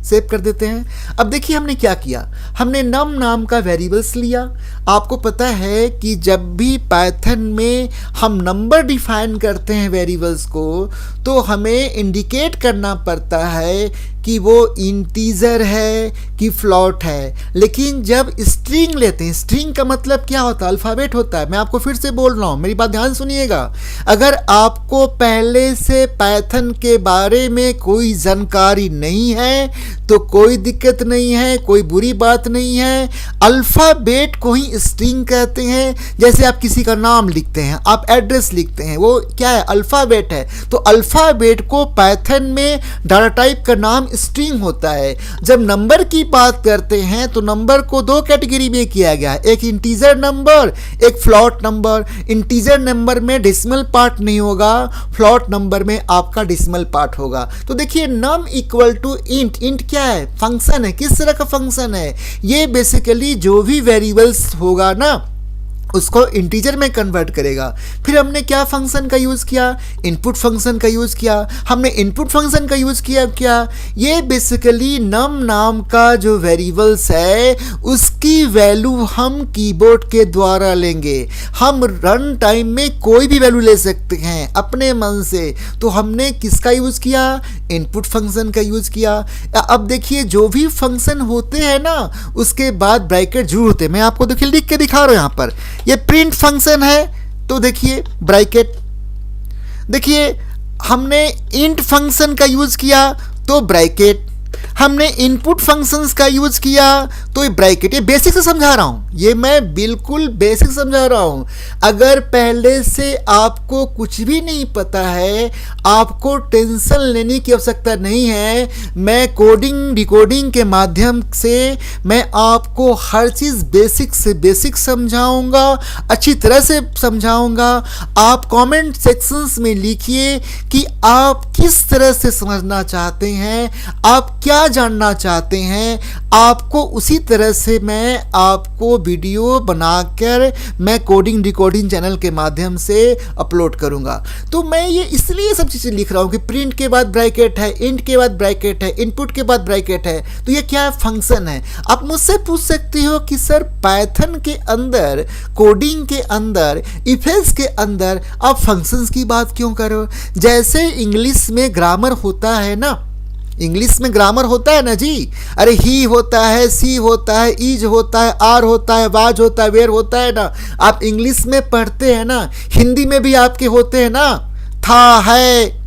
Speaker 1: सेव कर देते हैं। अब देखिए हमने क्या किया, हमने नम नाम का वेरिएबल्स लिया। आपको पता है कि जब भी पाइथन में हम नंबर डिफाइन करते हैं वेरिएबल्स को तो हमें इंडिकेट करना पड़ता है कि वो इंटीजर है कि फ्लॉट है। लेकिन जब स्ट्रिंग लेते हैं, स्ट्रिंग का मतलब क्या होता है, अल्फ़ाबेट होता है। मैं आपको फिर से बोल रहा हूँ, मेरी बात ध्यान सुनिएगा। अगर आपको पहले से पाइथन के बारे में कोई जानकारी नहीं है तो कोई दिक्कत नहीं है, कोई बुरी बात नहीं है। अल्फ़ाबेट को ही स्ट्रिंग कहते हैं। जैसे आप किसी का नाम लिखते हैं, आप एड्रेस लिखते हैं, वो क्या है, अल्फ़ाबेट है। तो अल्फ़ाबेट को पाइथन में डाटा टाइप का नाम स्ट्रिंग होता है। जब नंबर की बात करते हैं तो नंबर को 2 कैटेगरी में किया गया है, एक इंटीजर नंबर, एक फ्लॉट नंबर। इंटीजर नंबर में डेसिमल पार्ट नहीं होगा, फ्लॉट नंबर में आपका डेसिमल पार्ट होगा। तो देखिए num equal to int, int क्या है, फंक्शन है। किस तरह का फंक्शन है, ये बेसिकली जो भी वेरिएबल्स होगा ना उसको इंटीजर में कन्वर्ट करेगा। फिर हमने क्या फंक्शन का यूज़ किया, इनपुट फंक्शन का यूज़ किया। हमने इनपुट फंक्शन का यूज़ किया क्या, ये बेसिकली नम नाम का जो वेरिएबल्स है उसकी वैल्यू हम कीबोर्ड के द्वारा लेंगे। हम रन टाइम में कोई भी वैल्यू ले सकते हैं अपने मन से। तो हमने किसका यूज़ किया, इनपुट फंक्शन का यूज़ किया। अब देखिए जो भी फंक्शन होते हैं ना उसके बाद ब्रैकेट जरूर होते हैं। मैं आपको देखिए लिख के दिखा रहा हूँ यहाँ पर, ये प्रिंट फंक्शन है तो देखिए ब्रैकेट। देखिए हमने इंट फंक्शन का यूज़ किया तो ब्रैकेट, हमने इनपुट फंक्शंस का यूज़ किया तो ये ब्रैकेट। ये बेसिक से समझा रहा हूँ, ये मैं बिल्कुल बेसिक समझा रहा हूँ। अगर पहले से आपको कुछ भी नहीं पता है, आपको टेंशन लेने की आवश्यकता नहीं है। मैं कोडिंग डिकोडिंग के माध्यम से मैं आपको हर चीज़ बेसिक से बेसिक समझाऊंगा, अच्छी तरह से समझाऊंगा। आप कमेंट सेक्शंस में लिखिए कि आप किस तरह से समझना चाहते हैं, आप क्या क्या जानना चाहते हैं आपको उसी तरह से मैं आपको वीडियो बनाकर मैं कोडिंग डिकोडिंग चैनल के माध्यम से अपलोड करूंगा। तो मैं ये इसलिए सब चीज़ें लिख रहा हूँ कि प्रिंट के बाद ब्रैकेट है, इंट के बाद ब्रैकेट है, इनपुट के बाद ब्रैकेट है, तो ये क्या है, फंक्शन है। आप मुझसे पूछ सकते हो कि सर पाइथन के अंदर, कोडिंग के अंदर, इफ एल्स के अंदर आप फंक्शंस की बात क्यों करो? जैसे इंग्लिश में ग्रामर होता है ना, इंग्लिश में ग्रामर होता है ना जी, अरे ही होता है, सी होता है, इज होता है, आर होता है, वाज होता है, वेयर होता है ना। आप इंग्लिश में पढ़ते हैं ना, हिंदी में भी आपके होते हैं ना, था, है,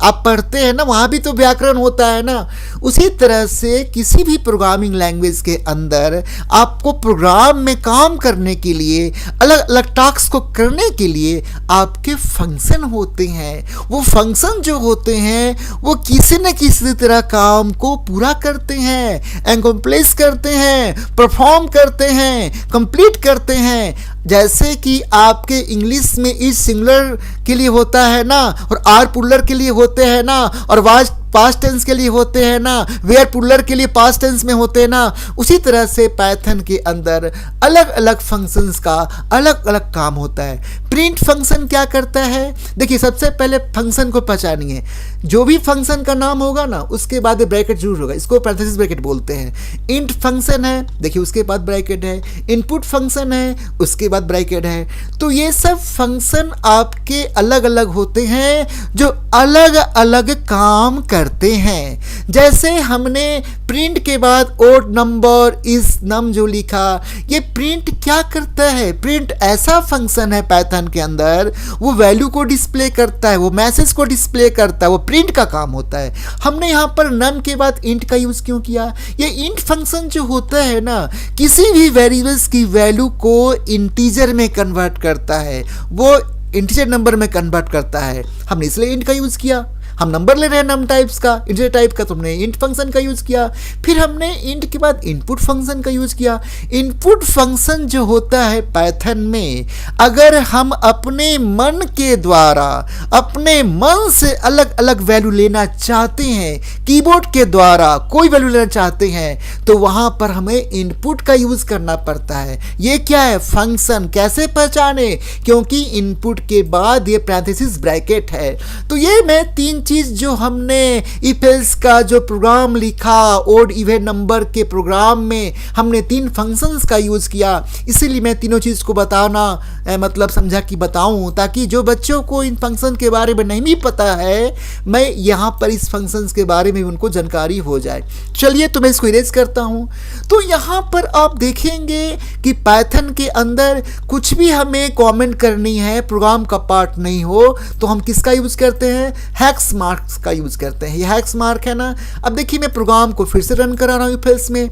Speaker 1: आप पढ़ते हैं ना, वहाँ भी तो व्याकरण होता है ना। उसी तरह से किसी भी प्रोग्रामिंग लैंग्वेज के अंदर आपको प्रोग्राम में काम करने के लिए, अलग अलग टास्क को करने के लिए आपके फंक्शन होते हैं। वो फंक्शन जो होते हैं वो किसी न किसी तरह काम को पूरा करते हैं, एनकम्प्लेस करते हैं, परफॉर्म करते हैं, कंप्लीट करते हैं। जैसे कि आपके इंग्लिश में इज सिंगुलर के लिए होता है ना, और आर प्लूरल के लिए होते हैं ना, और वाज पास्ट टेंस के लिए होते हैं ना, वेयर प्लूरल के लिए पास्ट टेंस में होते हैं ना। उसी तरह से पाइथन के अंदर अलग अलग फंक्शंस का अलग अलग काम होता है। प्रिंट फंक्शन क्या करता है? देखिए, सबसे पहले फंक्शन को पहचानिए। जो भी फंक्शन का नाम होगा ना उसके बाद ब्रैकेट जरूर होगा, इसको पैरेंथेसिस ब्रैकेट बोलते हैं। इंट फंक्शन है, देखिए उसके बाद ब्रैकेट है। इनपुट फंक्शन है, उसके बाद ब्रैकेट है। तो ये सब फंक्शन आपके अलग अलग होते हैं जो अलग अलग काम करते हैं। जैसे हमने प्रिंट के बाद ओड नंबर इज नम जो लिखा, ये प्रिंट क्या करता है? प्रिंट ऐसा फंक्शन है पाइथन के अंदर, वो वैल्यू को डिस्प्ले करता है, वो मैसेज को डिस्प्ले करता है, वो प्रिंट का काम होता है। हमने यहाँ पर नम के बाद इंट का यूज क्यों किया? ये इंट फंक्शन जो होता है ना, किसी भी वेरिएबल्स की वैल्यू को इंटीजर में कन्वर्ट करता है, वो इंटीजर नंबर में कन्वर्ट करता है। हमने इसलिए इंट का यूज किया। हम नंबर ले रहे हैं नम टाइप्स का, इंटीजर टाइप का, तो हमने इंट फंक्शन का यूज किया। फिर हमने इंट के बाद इनपुट फंक्शन का यूज किया। इनपुट फंक्शन जो होता है पाइथन में, अगर हम अपने मन के द्वारा, अपने मन से अलग अलग वैल्यू लेना चाहते हैं, कीबोर्ड के द्वारा कोई वैल्यू लेना चाहते हैं, तो वहां पर हमें इनपुट का यूज करना पड़ता है। ये क्या है? फंक्शन। कैसे पहचाने? क्योंकि इनपुट के बाद ये पैरेंथेसिस ब्रैकेट है। तो ये मैं तीन चीज जो हमने इफ एल्स का जो प्रोग्राम लिखा, ओड इवन नंबर के प्रोग्राम में हमने तीन फंक्शंस का यूज किया, इसीलिए मैं तीनों चीज को बताना मतलब समझा कि बताऊं, ताकि जो बच्चों को इन फंक्शन के बारे में नहीं भी पता है, मैं यहाँ पर इस फंक्शंस के बारे में उनको जानकारी हो जाए। चलिए, तो मैं इसको इरेज करता हूँ। तो यहाँ पर आप देखेंगे कि पाइथन के अंदर कुछ भी हमें कमेंट करनी है, प्रोग्राम का पार्ट नहीं हो, तो हम किसका यूज करते हैं? हैश मार्क्स का यूज करते हैं। ये हैश मार्क है ना। अब देखिए, मैं प्रोग्राम को फिर से रन करा रहा हूँ इफ एल्स में।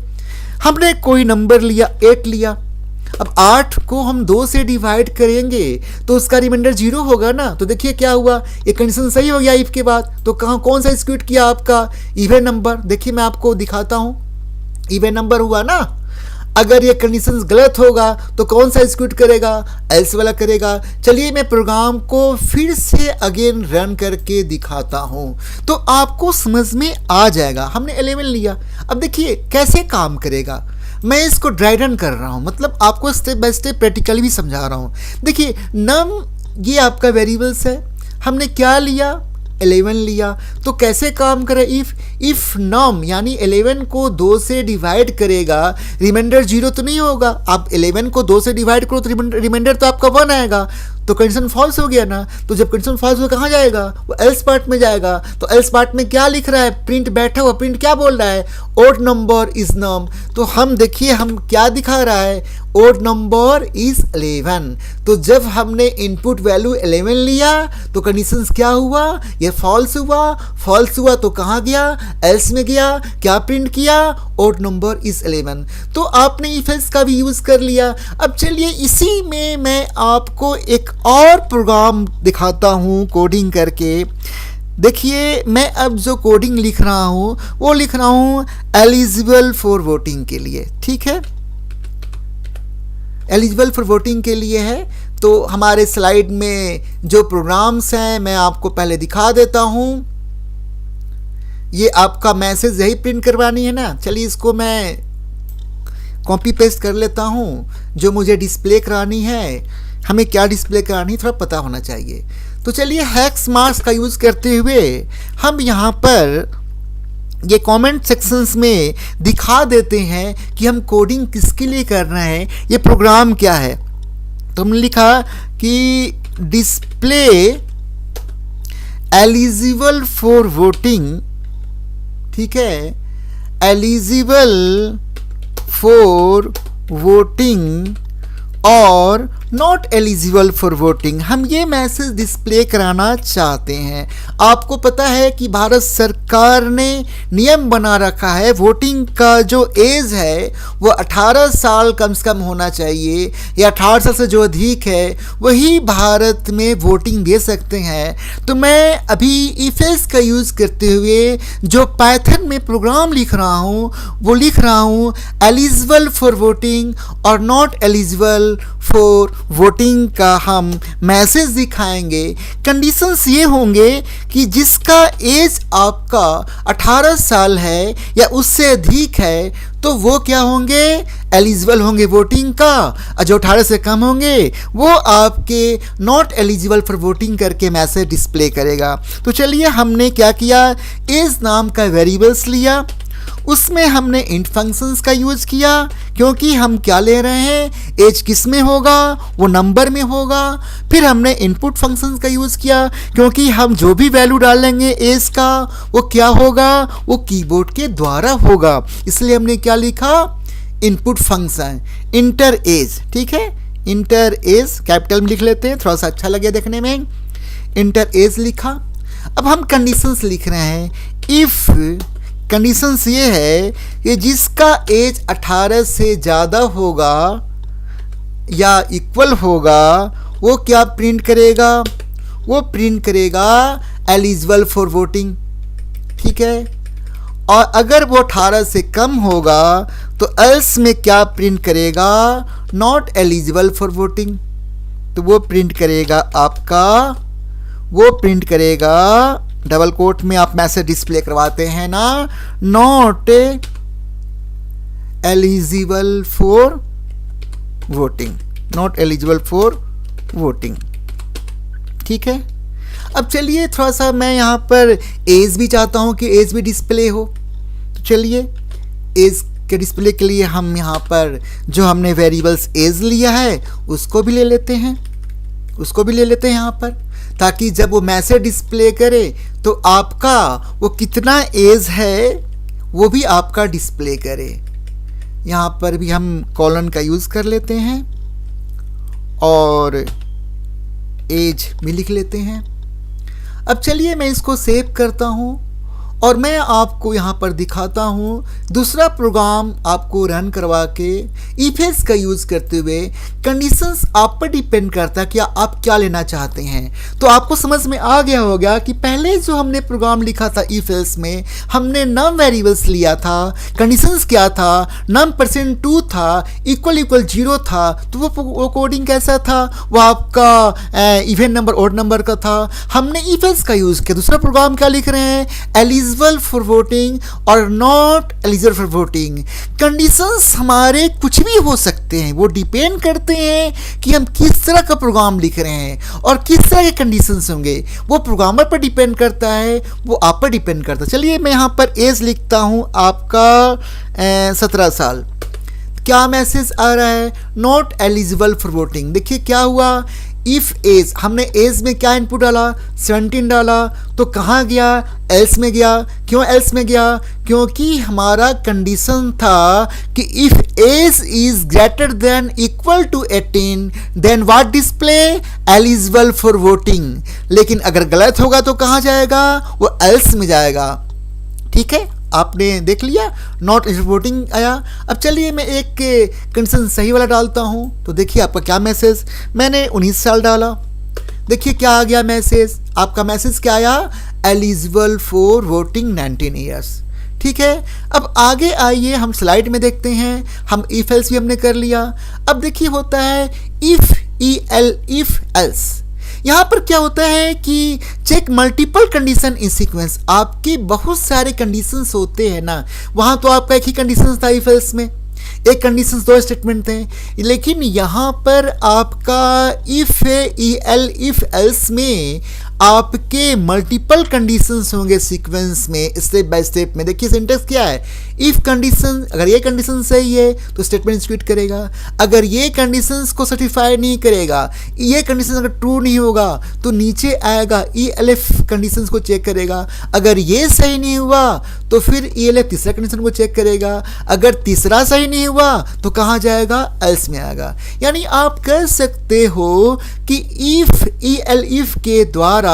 Speaker 1: हमने कोई नंबर लिया, 8 लिया। अब 8 को हम 2 से डिवाइड करेंगे तो उसका रिमाइंडर 0 होगा ना। तो देखिए क्या हुआ, ये कंडीशन सही हो गया इफ के बाद। तो कौन सा एग्जीक्यूट किया? आपका इवन नंबर। देखिए मैं आपको दिखाता हूँ, इवन नंबर हुआ ना। अगर ये कंडीशन गलत होगा तो कौन सा एग्जीक्यूट करेगा? एल्स वाला करेगा। चलिए मैं प्रोग्राम को फिर से अगेन रन करके दिखाता हूं, तो आपको समझ में आ जाएगा। हमने 11 लिया। अब देखिए कैसे काम करेगा। मैं इसको ड्राई रन कर रहा हूं, मतलब आपको स्टेप बाय स्टेप प्रैक्टिकली भी समझा रहा हूं। देखिए नम ये आपका वेरिएबल्स है। हमने क्या लिया? 11 लिया। तो कैसे काम करे? इफ नम यानी 11 को 2 से डिवाइड करेगा, रिमाइंडर 0 तो नहीं होगा। आप 11 को 2 से डिवाइड करो तो रिमाइंडर तो आपका 1 आएगा। तो कंडीशन फॉल्स हो गया ना। तो जब कंडीशन फॉल्स हो कहाँ जाएगा? वो एल्स पार्ट में जाएगा। तो एल्स पार्ट में क्या लिख रहा है? प्रिंट बैठा हुआ प्रिंट क्या बोल रहा है? Odd number is num. तो हम देखिए हम क्या दिखा रहा है? Odd number is 11। तो जब हमने इनपुट वैल्यू 11 लिया तो कंडीशन क्या हुआ? ये फॉल्स हुआ। फॉल्स हुआ तो कहाँ गया? एल्स में गया। क्या प्रिंट किया? Odd number is 11। तो आपने इफ एल्स का भी यूज कर लिया। अब चलिए इसी में मैं आपको एक और प्रोग्राम दिखाता हूँ कोडिंग करके। देखिए मैं अब जो कोडिंग लिख रहा हूँ वो लिख रहा हूँ एलिजिबल फॉर वोटिंग के लिए। ठीक है, एलिजिबल फॉर वोटिंग के लिए है। तो हमारे स्लाइड में जो प्रोग्राम्स हैं मैं आपको पहले दिखा देता हूँ। ये आपका मैसेज यही प्रिंट करवानी है ना। चलिए इसको मैं कॉपी पेस्ट कर लेता हूँ। जो मुझे डिस्प्ले करानी है, हमें क्या डिस्प्ले करानी है थोड़ा पता होना चाहिए। तो चलिए हेक्स मार्क्स का यूज़ करते हुए हम यहाँ पर ये कमेंट सेक्शंस में दिखा देते हैं कि हम कोडिंग किसके लिए कर रहे हैं, ये प्रोग्राम क्या है। तो हमने लिखा कि डिस्प्ले एलिजिबल फॉर वोटिंग, ठीक है, एलिजिबल फॉर वोटिंग और नॉट एलिजिबल फॉर वोटिंग, हम ये मैसेज डिस्प्ले कराना चाहते हैं। आपको पता है कि भारत सरकार ने नियम बना रखा है, वोटिंग का जो एज है वो 18 साल कम से कम होना चाहिए, या 18 साल से जो अधिक है वही भारत में वोटिंग दे सकते हैं। तो मैं अभी इफ एल्स का यूज़ करते हुए जो पाइथन में प्रोग्राम लिख रहा हूँ वो लिख रहा हूँ एलिजिबल फॉर वोटिंग और नॉट एलिजिबल फॉर वोटिंग का हम मैसेज दिखाएंगे। कंडीशंस ये होंगे कि जिसका एज आपका 18 साल है या उससे अधिक है तो वो क्या होंगे, एलिजिबल होंगे वोटिंग का, और जो 18 से कम होंगे वो आपके नॉट एलिजिबल फॉर वोटिंग करके मैसेज डिस्प्ले करेगा। तो चलिए हमने क्या किया, एज नाम का वेरिएबल्स लिया, उसमें हमने इंट फंक्शंस का यूज़ किया क्योंकि हम क्या ले रहे हैं, एज किस में होगा, वो नंबर में होगा। फिर हमने इनपुट फंक्शंस का यूज़ किया क्योंकि हम जो भी वैल्यू डालेंगे एज का वो क्या होगा, वो कीबोर्ड के द्वारा होगा, इसलिए हमने क्या लिखा, इनपुट फंक्शन इंटर एज, ठीक है, इंटर एज कैपिटल में लिख लेते हैं, थोड़ा सा अच्छा लगे देखने में, इंटर एज लिखा। अब हम कंडीशंस लिख रहे हैं, इफ़ कंडीशंस ये है कि जिसका एज 18 से ज़्यादा होगा या इक्वल होगा वो क्या प्रिंट करेगा, वो प्रिंट करेगा एलिजिबल फॉर वोटिंग, ठीक है। और अगर वो 18 से कम होगा तो एल्स में क्या प्रिंट करेगा, नॉट एलिजिबल फॉर वोटिंग। तो वो प्रिंट करेगा आपका, वो प्रिंट करेगा, डबल कोट में आप मैसेज डिस्प्ले करवाते हैं ना, not eligible for voting, not eligible for voting, ठीक है। अब चलिए थोड़ा सा मैं यहाँ पर एज भी चाहता हूँ कि एज भी डिस्प्ले हो। तो चलिए एज के डिस्प्ले के लिए हम यहाँ पर जो हमने वेरिएबल्स एज लिया है उसको भी ले लेते हैं, उसको भी ले लेते हैं यहाँ पर, ताकि जब वो मैसेज डिस्प्ले करे तो आपका वो कितना एज है वो भी आपका डिस्प्ले करे। यहाँ पर भी हम कॉलन का यूज़ कर लेते हैं और एज भी लिख लेते हैं। अब चलिए मैं इसको सेव करता हूँ और मैं आपको यहाँ पर दिखाता हूँ दूसरा प्रोग्राम आपको रन करवा के इफ एल्स का यूज़ करते हुए। कंडीशंस आप पर डिपेंड करता है कि आप क्या लेना चाहते हैं। तो आपको समझ में आ गया होगा कि पहले जो हमने प्रोग्राम लिखा था इफ एल्स में हमने नम वेरिएबल्स लिया था, कंडीशंस क्या था, नम %2 था, इक्वल 0 था। तो वो कोडिंग कैसा था, वो आपका इवन नंबर ऑड नंबर का था। हमने इफ एल्स का यूज़ किया, दूसरा प्रोग्राम क्या लिख रहे हैं, एलिजिबल फॉर वोटिंग और not eligible for voting. Conditions हमारे कुछ भी हो सकते हैं, वो डिपेंड करते हैं कि हम किस तरह का प्रोग्राम लिख रहे हैं और किस तरह के कंडीशंस होंगे। वो प्रोग्रामर पर डिपेंड करता है, वो आप पर डिपेंड करता है। चलिए मैं यहाँ पर एज लिखता हूँ आपका 17 साल। क्या मैसेज आ रहा है, नॉट एलिजिबल फॉर वोटिंग। देखिए क्या हुआ, इफ एज, हमने एज में क्या इनपुट डाला, 17 डाला, तो कहाँ गया, एल्स में गया। क्यों एल्स में गया, क्योंकि हमारा कंडीशन था कि if age is greater than equal to 18 then what display, eligible for voting. लेकिन अगर गलत होगा तो कहाँ जाएगा, वो एल्स में जाएगा, ठीक है। आपने देख लिया, नॉट वोटिंग आया। अब चलिए मैं एक कंडीशन सही वाला डालता हूँ। तो देखिए आपका क्या मैसेज, मैंने 19 साल डाला, देखिए क्या आ गया मैसेज, आपका मैसेज क्या आया, एलिजिबल फॉर वोटिंग 19 ईयर्स, ठीक है। अब आगे आइए हम स्लाइड में देखते हैं, हम इफ एल्स भी हमने कर लिया। अब देखिए होता है इफ एल्स। यहाँ पर क्या होता है कि check multiple condition in sequence, आपके बहुत सारे कंडीशंस होते हैं ना, वहाँ तो आपका एक ही कंडीशन था इफ एल्स में, एक कंडीशंस दो स्टेटमेंट थे, लेकिन यहाँ पर आपका इफ इफ एल्स में आपके मल्टीपल कंडीशंस होंगे सीक्वेंस में, स्टेप बाय स्टेप में। देखिए सिंटेक्स क्या है, इफ कंडीशन, अगर ये कंडीशन सही है तो स्टेटमेंट एग्जीक्यूट करेगा, अगर ये कंडीशंस को सर्टिफाई नहीं करेगा, ये कंडीशन अगर ट्रू नहीं होगा तो नीचे आएगा ELF कंडीशंस को चेक करेगा, अगर ये सही नहीं हुआ तो फिर ELF तीसरा कंडीशन को चेक करेगा, अगर तीसरा सही नहीं हुआ तो कहाँ जाएगा, एल्स में आएगा। यानी आप कह सकते हो कि इफ ELF के द्वारा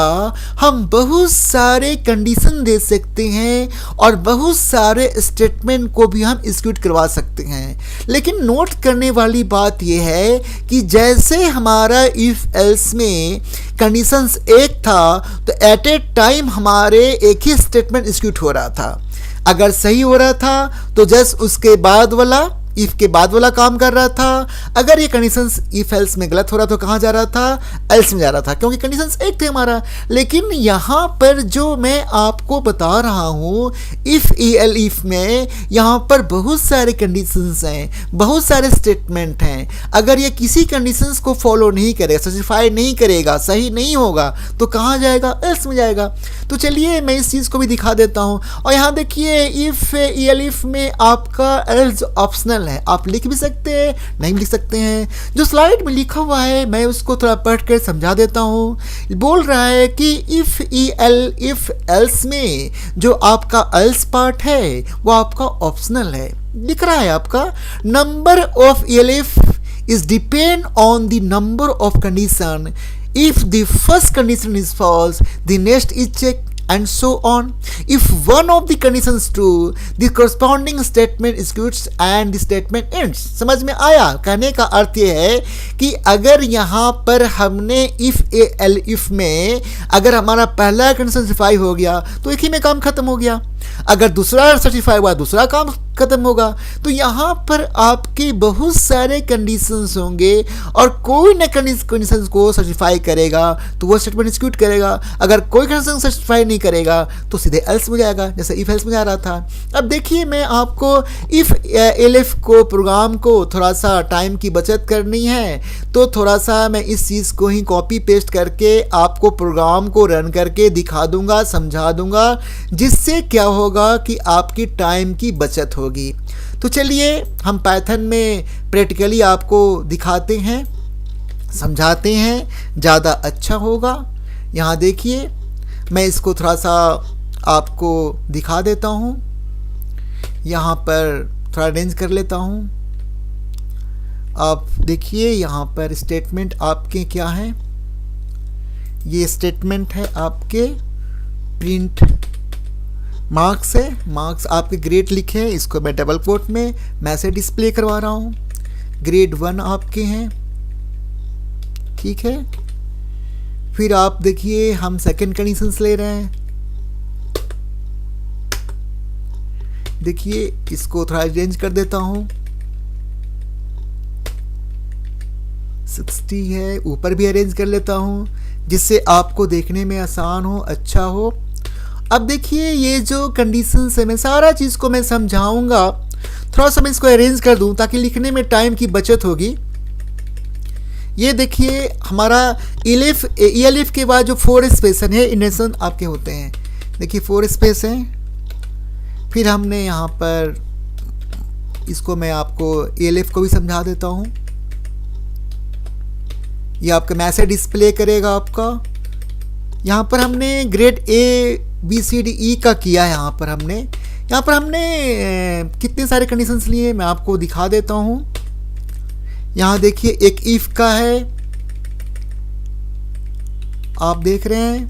Speaker 1: हम बहुत सारे कंडीशन दे सकते हैं और बहुत सारे स्टेटमेंट को भी हम एग्जीक्यूट करवा सकते हैं। लेकिन नोट करने वाली बात यह है कि जैसे हमारा इफ एल्स में कंडीशंस एक था तो एट ए टाइम हमारे एक ही स्टेटमेंट एग्जीक्यूट हो रहा था, अगर सही हो रहा था तो जस्ट उसके बाद वाला इफ के बाद वाला काम कर रहा था, अगर ये कंडीशंस इफ एल्स में गलत हो रहा तो कहाँ जा रहा था, एल्स में जा रहा था, क्योंकि कंडीशंस एक थे हमारा। लेकिन यहाँ पर जो मैं आपको बता रहा हूँ इफ ELF में, यहाँ पर बहुत सारे कंडीशंस हैं, बहुत सारे स्टेटमेंट हैं, अगर ये किसी कंडीशंस को फॉलो नहीं करेगा, सर्टिफाई नहीं करेगा, सही नहीं होगा तो कहाँ जाएगा, एल्स में जाएगा। तो चलिए मैं इस चीज़ को भी दिखा देता हूँ। और यहाँ देखिए इफ ELF में आपका एल्स ऑप्शनल है, आप लिख भी सकते हैं, नहीं भी लिख सकते हैं। जो स्लाइड में लिखा हुआ है मैं उसको थोड़ा पढ़ कर समझा देता हूँ। बोल रहा है कि इफ एल्स में जो आपका एल्स पार्ट है वो आपका ऑप्शनल है। लिख रहा है आपका number of ELF is depend on the number of condition, if the first condition is false the next is checked and so on. If one of the conditions true the corresponding statement executes and the statement ends. समझ में आया? कहने का अर्थ ये है कि अगर यहाँ पर हमने if में अगर हमारा पहला कंडीशन सर्टिफाई हो गया तो एक ही में काम खत्म हो गया, अगर दूसरा सर्टिफाई हुआ दूसरा काम खत्म होगा। तो यहाँ पर आपके बहुत सारे कंडीशंस होंगे और कोई न कंडीशंस को सर्टिफाई करेगा तो वो स्टेटमेंट एग्जीक्यूट करेगा, अगर कोई कंडीशन सर्टिफाई नहीं करेगा तो सीधे एल्स में जाएगा, जैसे इफ एल्स में जा रहा था। अब देखिए मैं आपको इफ ELF को प्रोग्राम को थोड़ा सा टाइम की बचत करनी है तो थोड़ा सा मैं इस चीज़ को ही कॉपी पेस्ट करके आपको प्रोग्राम को रन करके दिखा दूंगा, समझा दूंगा, जिससे क्या होगा कि आपकी टाइम की बचत होगी। तो चलिए हम पाइथन में प्रैक्टिकली आपको दिखाते हैं, समझाते हैं, ज़्यादा अच्छा होगा। यहाँ देखिए मैं इसको थोड़ा सा आपको दिखा देता हूँ, यहाँ पर थोड़ा अरेंज कर लेता हूँ। आप देखिए यहाँ पर स्टेटमेंट आपके क्या हैं, ये स्टेटमेंट है आपके प्रिंट मार्क्स है, मार्क्स आपके ग्रेड लिखे हैं, इसको मैं डबल कोट में मैसेज डिस्प्ले करवा रहा हूँ, ग्रेड 1 आपके हैं, ठीक है। फिर आप देखिए हम सेकंड कंडीशंस ले रहे हैं, देखिए इसको थोड़ा अरेंज कर देता हूँ, 60 है, ऊपर भी अरेंज कर लेता हूँ जिससे आपको देखने में आसान हो, अच्छा हो। अब देखिए ये जो कंडीशंस है मैं सारा चीज़ को मैं समझाऊंगा, थोड़ा सा मैं इसको अरेंज कर दूं ताकि लिखने में टाइम की बचत होगी। ये देखिए हमारा ELF के बाद जो 4 स्पेस है इंडेंटेशन आपके होते हैं, देखिए 4 स्पेस हैं। फिर हमने यहाँ पर इसको मैं आपको ELF को भी समझा देता हूँ, ये आपका मैसेज डिस्प्ले करेगा आपका। यहाँ पर हमने ग्रेड ABCDE का किया है, यहाँ पर हमने कितने सारे कंडीशंस लिए मैं आपको दिखा देता हूँ। यहाँ देखिए एक इफ का है, आप देख रहे हैं,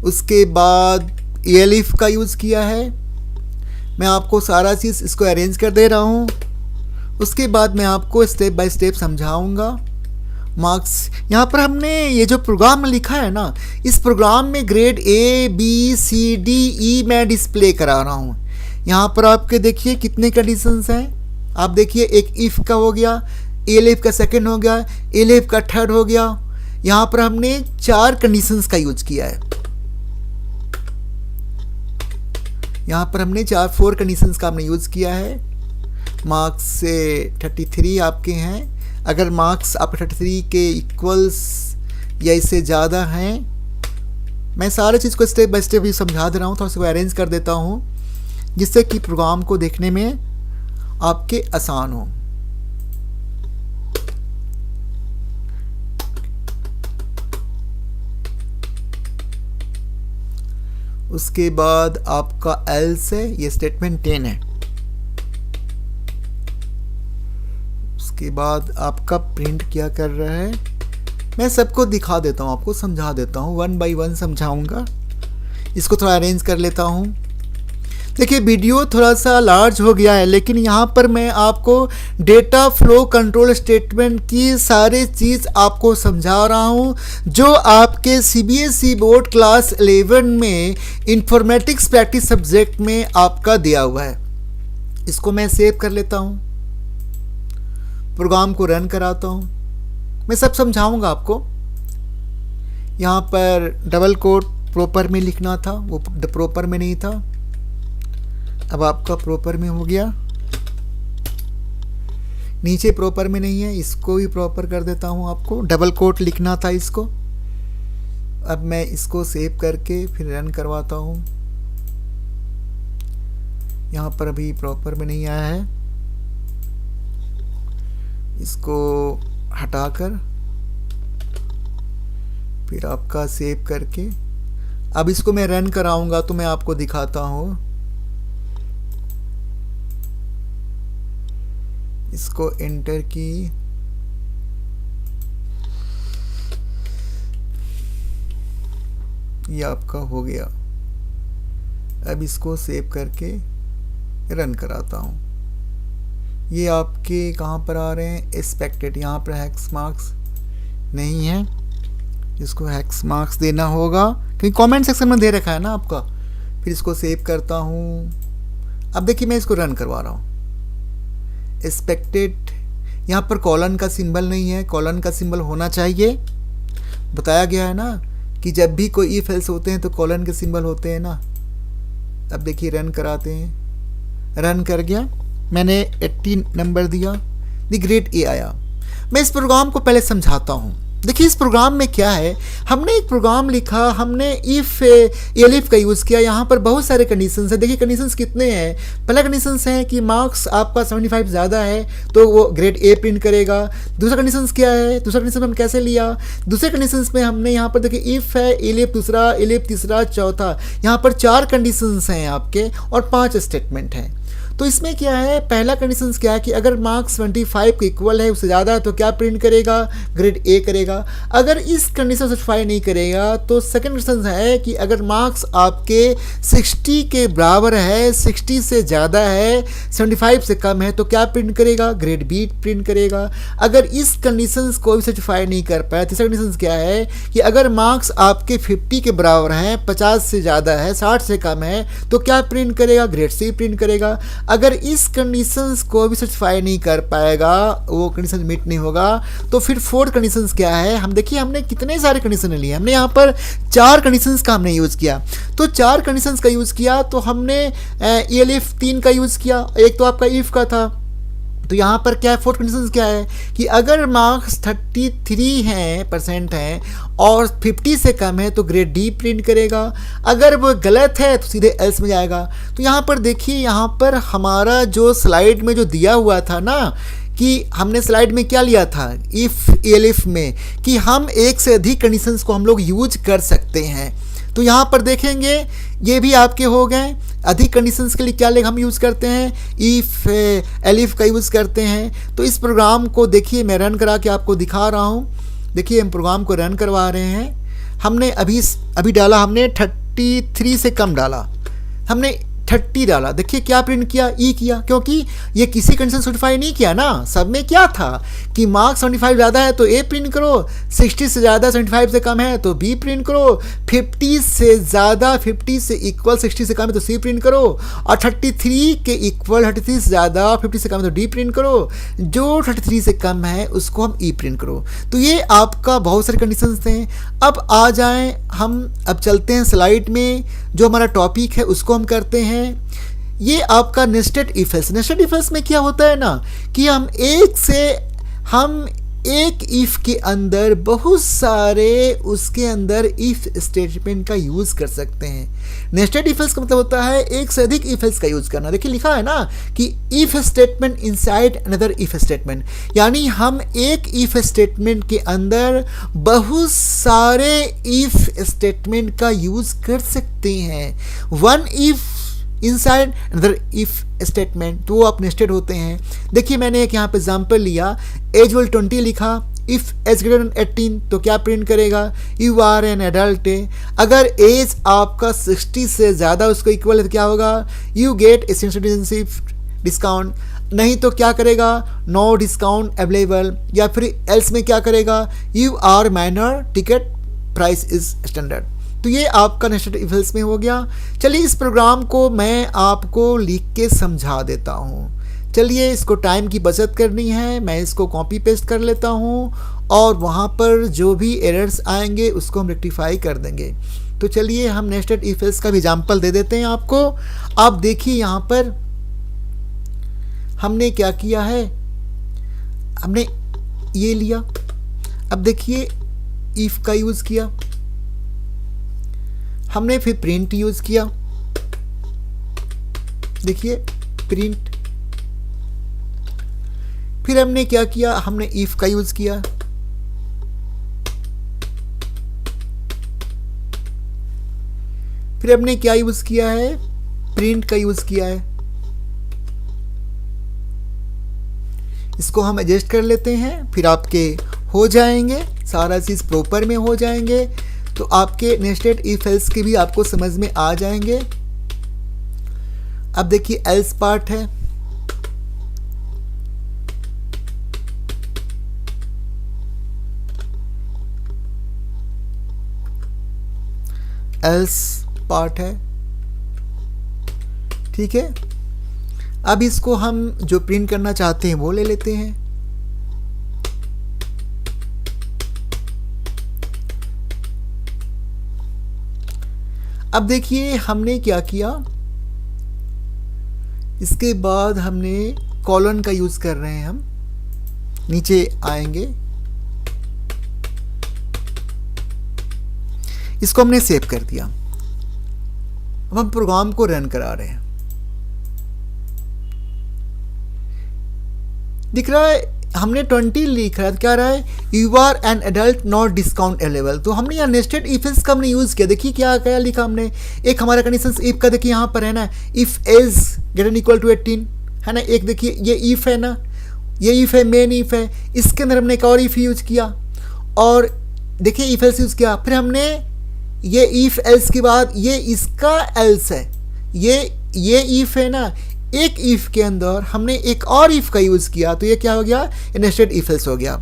Speaker 1: उसके बाद ELF का यूज़ किया है। मैं आपको सारा चीज़ इसको अरेंज कर दे रहा हूँ, उसके बाद मैं आपको स्टेप बाय स्टेप समझाऊंगा। मार्क्स यहाँ पर हमने ये जो प्रोग्राम में लिखा है ना, इस प्रोग्राम में ग्रेड ABCDE मैं डिस्प्ले करा रहा हूँ। यहाँ पर आपके देखिए कितने कंडीशंस हैं, आप देखिए एक इफ़ का हो गया, एलिफ का सेकंड हो गया, एलिफ का थर्ड हो गया। यहाँ पर हमने 4 कंडीशंस का यूज किया है। यहाँ पर हमने 4 कंडीशंस का हमने यूज किया है। मार्क्स से 33 आपके हैं। अगर मार्क्स आप 33 के इक्वल्स या इससे ज़्यादा हैं, मैं सारे चीज़ को स्टेप बाय स्टेप समझा दे रहा हूँ, थोड़ा सा अरेंज कर देता हूँ जिससे कि प्रोग्राम को देखने में आपके आसान हो। उसके बाद आपका एल्स है, ये स्टेटमेंट 10 है। उसके बाद आपका प्रिंट क्या कर रहा है, मैं सबको दिखा देता हूँ, आपको समझा देता हूँ, 1 बाय 1 समझाऊंगा। इसको थोड़ा अरेंज कर लेता हूँ। देखिए वीडियो थोड़ा सा लार्ज हो गया है, लेकिन यहाँ पर मैं आपको डेटा फ्लो कंट्रोल स्टेटमेंट की सारी चीज़ आपको समझा रहा हूँ जो आपके CBSE बोर्ड क्लास 11 में इंफॉर्मेटिक्स प्रैक्टिस सब्जेक्ट में आपका दिया हुआ है। इसको मैं सेव कर लेता हूँ, प्रोग्राम को रन कराता हूँ, मैं सब समझाऊंगा आपको। यहाँ पर डबल कोट प्रॉपर में लिखना था, वो प्रॉपर में नहीं था, अब आपका प्रॉपर में हो गया। नीचे प्रॉपर में नहीं है, इसको भी प्रॉपर कर देता हूँ। आपको डबल कोट लिखना था इसको। अब मैं इसको सेव करके फिर रन करवाता हूँ। यहाँ पर अभी प्रॉपर में नहीं आया है, इसको हटाकर फिर आपका सेव करके अब इसको मैं रन कराऊंगा तो मैं आपको दिखाता हूँ। इसको एंटर की, ये आपका हो गया। अब इसको सेव करके रन कराता हूँ। ये आपके कहाँ पर आ रहे हैं, एक्सपेक्टेड, यहाँ पर हेक्स मार्क्स नहीं है, इसको हेक्स मार्क्स देना होगा क्योंकि कमेंट सेक्शन में दे रखा है ना आपका। फिर इसको सेव करता हूँ। अब देखिए मैं इसको रन करवा रहा हूँ। एक्सपेक्टेड, यहाँ पर कॉलन का सिंबल नहीं है, कॉलन का सिंबल होना चाहिए। बताया गया है ना कि जब भी कोई इफ एल्स होते हैं तो कॉलन के सिंबल होते हैं ना। अब देखिए रन कराते हैं, रन कर गया, मैंने 18 नंबर दिया, द ग्रेड ए आया। मैं इस प्रोग्राम को पहले समझाता हूँ। देखिए इस प्रोग्राम में क्या है, हमने एक प्रोग्राम लिखा, हमने इफ एलिफ का यूज़ किया। यहाँ पर बहुत सारे कंडीशंस हैं। देखिए कंडीशंस कितने हैं। पहला कंडीशंस है कि मार्क्स आपका 75 ज़्यादा है तो वो ग्रेड ए प्रिंट करेगा। दूसरा कंडीशंस क्या है, दूसरा कंडीशन हम कैसे लिया, दूसरे कंडीशंस में हमने यहाँ पर देखिए इफ है, एलिफ दूसरा, एलिफ तीसरा, चौथा, यहाँ पर 4 कंडीशंस हैं आपके और 5 स्टेटमेंट हैं। तो इसमें क्या है, पहला कंडीशंस क्या है कि अगर मार्क्स 25 के इक्वल है, उससे ज़्यादा है तो क्या प्रिंट करेगा, ग्रेड ए करेगा। अगर इस कंडीशन से सेटिस्फाई नहीं करेगा तो सेकंड कंडीशन है कि अगर मार्क्स आपके 60 के बराबर है, 60 से ज़्यादा है, 75 से कम है तो क्या प्रिंट करेगा, ग्रेड बी प्रिंट करेगा। अगर इस कंडीशंस को भी सेटिस्फाई नहीं कर पाया, तीसरा कंडीशन क्या है कि अगर मार्क्स आपके 50 के बराबर हैं, 50 से ज़्यादा है, 60 से कम है तो क्या प्रिंट करेगा, ग्रेड सी प्रिंट करेगा। अगर इस कंडीशंस को भी सेटिस्फाई नहीं कर पाएगा, वो कंडीशन मीट नहीं होगा, तो फिर फोर्थ कंडीशंस क्या है, हम देखिए हमने कितने सारे कंडीशन लिए, हमने यहाँ पर 4 कंडीशंस का हमने यूज़ किया। तो 4 कंडीशंस का यूज़ किया तो हमने एलिफ 3 का यूज़ किया, एक तो आपका इफ का था। तो यहाँ पर क्या है, फोर्थ कंडीशन क्या है कि अगर मार्क्स 33 हैं % हैं और 50 से कम है तो ग्रेड डी प्रिंट करेगा। अगर वो गलत है तो सीधे एल्स में जाएगा। तो यहाँ पर देखिए, यहाँ पर हमारा जो स्लाइड में जो दिया हुआ था ना कि हमने स्लाइड में क्या लिया था, इफ एलिफ में, कि हम एक से अधिक कंडीशंस को हम लोग यूज कर सकते हैं। तो यहाँ पर देखेंगे ये भी आपके हो गए। अधिक कंडीशंस के लिए क्या हम यूज़ करते हैं, इफ एलिफ का यूज़ करते हैं। तो इस प्रोग्राम को देखिए मैं रन करा के आपको दिखा रहा हूँ। देखिए हम प्रोग्राम को रन करवा रहे हैं। हमने अभी डाला, हमने 33 से कम डाला, हमने 30 डाला, देखिए क्या प्रिंट किया, ई किया, क्योंकि ये किसी कंडीशन सेटिस्फाई नहीं किया ना, सब में क्या था कि मार्क्स 75 ज़्यादा है तो ए प्रिंट करो, 60 से ज़्यादा 75 से कम है तो बी प्रिंट करो, 50 से ज़्यादा 50 से इक्वल 60 से कम है तो सी प्रिंट करो, और 33 के इक्वल 33 से ज़्यादा 50 से कम है तो डी प्रिंट करो, जो 33 से कम है उसको हम ई प्रिंट करो। तो ये आपका बहुत सारे कंडीशंस थे। अब आ जाएं हम, अब चलते हैं स्लाइड में, जो हमारा टॉपिक है उसको हम करते हैं। ये आपका nested if else. Nested if else में क्या होता है ना कि हम एक इफ के अंदर बहुत सारे उसके अंदर इफ स्टेटमेंट का यूज कर सकते हैं। नेस्टेड इफ एल्स का मतलब होता है एक से अधिक इफ एल्स का यूज करना। देखिए लिखा है ना कि if statement inside another if statement, यानी हम एक इफ स्टेटमेंट के अंदर बहुत सारे इफ स्टेटमेंट का यूज कर सकते हैं। One if inside another if statement, तो वो आप नेस्टेड होते हैं। देखिए मैंने एक यहाँ पे एग्जाम्पल लिया, एज विल 20 लिखा, इफ एज ग्रेटर देन 18 तो क्या प्रिंट करेगा, यू आर एन एडल्ट। अगर एज आपका 60 से ज़्यादा उसको इक्वल है तो क्या होगा, you get A citizenship discount, नहीं तो क्या करेगा, नो डिस्काउंट अवेलेबल, या फिर एल्स में क्या करेगा, you are minor, ticket price is standard. तो ये आपका नेस्टेड इफ एल्स में हो गया। चलिए इस प्रोग्राम को मैं आपको लिख के समझा देता हूँ। चलिए, इसको टाइम की बचत करनी है, मैं इसको कॉपी पेस्ट कर लेता हूँ और वहाँ पर जो भी एरर्स आएंगे उसको हम रेक्टिफाई कर देंगे। तो चलिए हम नेस्टेड इफ एल्स का भी एग्जाम्पल दे देते हैं आपको। आप देखिए यहाँ पर हमने क्या किया है, हमने ये लिया, अब देखिए इफ का यूज़ किया, हमने फिर प्रिंट यूज़ किया, देखिए प्रिंट, फिर हमने क्या किया, हमने इफ का यूज़ किया, फिर हमने क्या यूज़ किया है, प्रिंट का यूज़ किया है। इसको हम एडजस्ट कर लेते हैं, फिर आपके हो जाएंगे, सारा चीज़ प्रॉपर में हो जाएंगे, तो आपके नेस्टेड इफ एल्स के भी आपको समझ में आ जाएंगे। अब देखिए एल्स पार्ट है, एल्स पार्ट है, ठीक है। अब इसको हम जो प्रिंट करना चाहते हैं वो ले लेते हैं। अब देखिए हमने क्या किया, इसके बाद हमने कॉलन का यूज़ कर रहे हैं, हम नीचे आएंगे, इसको हमने सेव कर दिया। अब हम प्रोग्राम को रन करा रहे हैं, दिख रहा है हमने 20 लिख रहा है, क्या रहा है, you are an adult not discount available. तो हमने यहाँ नेस्टेड इफ एल्स का हमने यूज़ किया। देखिए क्या क्या लिखा हमने, एक हमारा कंडीशन इफ का देखिए यहाँ पर है ना, if age greater equal to 18 है ना, एक देखिए ये इफ है ना, ये इफ है, मेन इफ है, इसके अंदर हमने एक और इफ यूज किया और देखिए इफ एल्स यूज किया, फिर हमने ये इफ एल्स के बाद ये इसका एल्स है, ये इफ है ना, एक इफ के अंदर हमने एक और इफ का यूज़ किया, तो ये क्या हो गया, नेस्टेड इफ एल्स हो गया।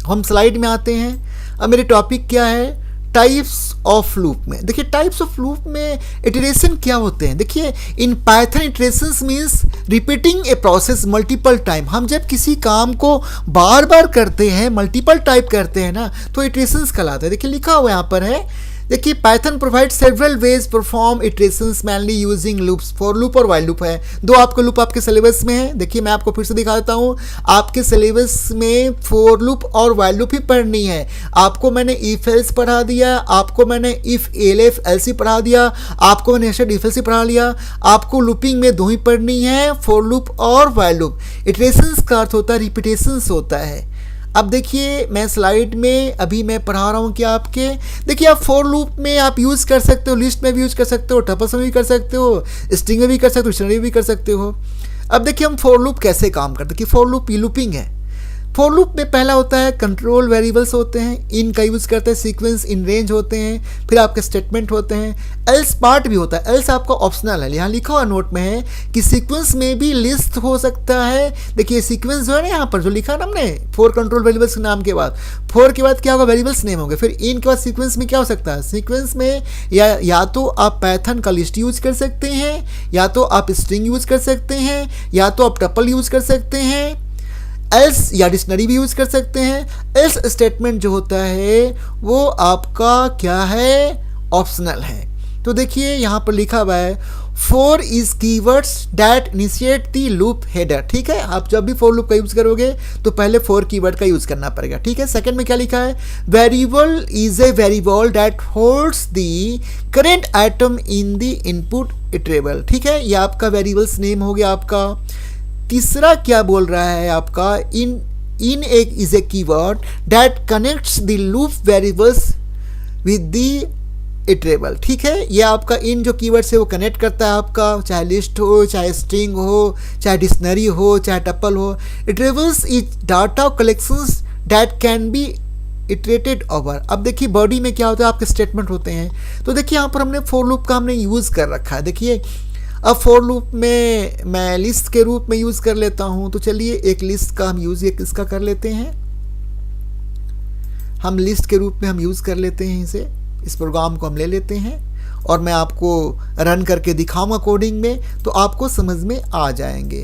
Speaker 1: हम स्लाइड में आते हैं। अब मेरे टॉपिक क्या है, टाइप्स ऑफ लूप में। देखिए टाइप्स ऑफ लूप में इटरेशन क्या होते हैं। देखिए in Python iterations means repeating a process multiple time. हम जब किसी काम को बार बार करते हैं, मल्टीपल टाइप करते हैं ना, तो इटरेशंस कहलाता है। देखिए लिखा हुआ यहाँ पर है, देखिए Python provide several ways perform iterations mainly using loops, for loop और वाइल लूप है। दो आपको लूप आपके सिलेबस में है। देखिए मैं आपको फिर से दिखा देता हूँ, आपके सिलेबस में फॉर लूप और वाइल लूप ही पढ़नी है। आपको मैंने इफ एल्स पढ़ा दिया, आपको मैंने इफ एल्फ एल्स ही पढ़ा दिया, आपको मैंने नेस्टेड इफ एल्स ही पढ़ा लिया। आपको लूपिंग में दो ही पढ़नी है, फॉर लूप और वाइल लूप। इटरेशंस का अर्थ होता है रिपीटेशंस होता है। अब देखिए मैं स्लाइड में अभी मैं पढ़ा रहा हूँ कि आपके देखिए आप फॉर लूप में आप यूज़ कर सकते हो, लिस्ट में भी यूज़ कर सकते हो, टपल्स में भी कर सकते हो, स्ट्रिंग में भी कर सकते हो, डिक्शनरी भी कर सकते हो। अब देखिए हम फॉर लूप कैसे काम करते हैं कि फॉर लूप लूपिंग है। फॉर लूप में पहला होता है कंट्रोल वेरिएबल्स होते हैं, इन का यूज़ करते हैं, सीक्वेंस इन रेंज होते हैं, फिर आपके स्टेटमेंट होते हैं, एल्स पार्ट भी होता है। एल्स आपका ऑप्शनल है, यहाँ लिखा हुआ नोट में है कि सीक्वेंस में भी लिस्ट हो सकता है। देखिए सीक्वेंस जो है ना यहाँ पर जो लिखा ना हमने फोर कंट्रोल वेरिएबल्स के नाम के बाद, फोर के बाद क्या होगा, वेरिएबल्स नेम होंगे, फिर इन के बाद सीक्वेंस में क्या हो सकता है, सीक्वेंस में या तो आप पाइथन का लिस्ट यूज कर सकते हैं, या तो आप स्ट्रिंग यूज कर सकते हैं, या तो आप टपल यूज कर सकते हैं, एल्स या डिक्शनरी भी यूज कर सकते हैं। एल्स स्टेटमेंट जो होता है वो आपका क्या है, ऑप्शनल है। तो देखिए यहाँ पर लिखा हुआ है four is keywords that initiate the loop header. ठीक है, आप जब भी फॉर लूप का यूज करोगे तो पहले फोर कीवर्ड का यूज करना पड़ेगा। ठीक है, सेकंड में क्या लिखा है, variable is a variable that holds the current item in the input iterable. ठीक है, ये आपका वेरिएबल्स नेम हो गया आपका। तीसरा क्या बोल रहा है आपका, इन एक is a keyword that connects the loop variables with the iterable. ठीक है, ये आपका इन जो कीवर्ड से वो कनेक्ट करता है आपका, चाहे लिस्ट हो, चाहे स्ट्रिंग हो, चाहे डिक्शनरी हो, चाहे टपल हो। Iterables is data collections that can be iterated over. अब देखिए बॉडी में क्या होता है, आपके स्टेटमेंट होते हैं। तो देखिए यहाँ पर हमने फॉर लूप का हमने यूज़ कर रखा है। देखिए अब फॉर लूप में मैं लिस्ट के रूप में यूज़ कर लेता हूँ, तो चलिए एक लिस्ट का हम यूज़ एक इसका कर लेते हैं, हम लिस्ट के रूप में हम यूज़ कर लेते हैं इसे, इस प्रोग्राम को हम ले लेते हैं और मैं आपको रन करके दिखाऊंगा कोडिंग में, तो आपको समझ में आ जाएंगे।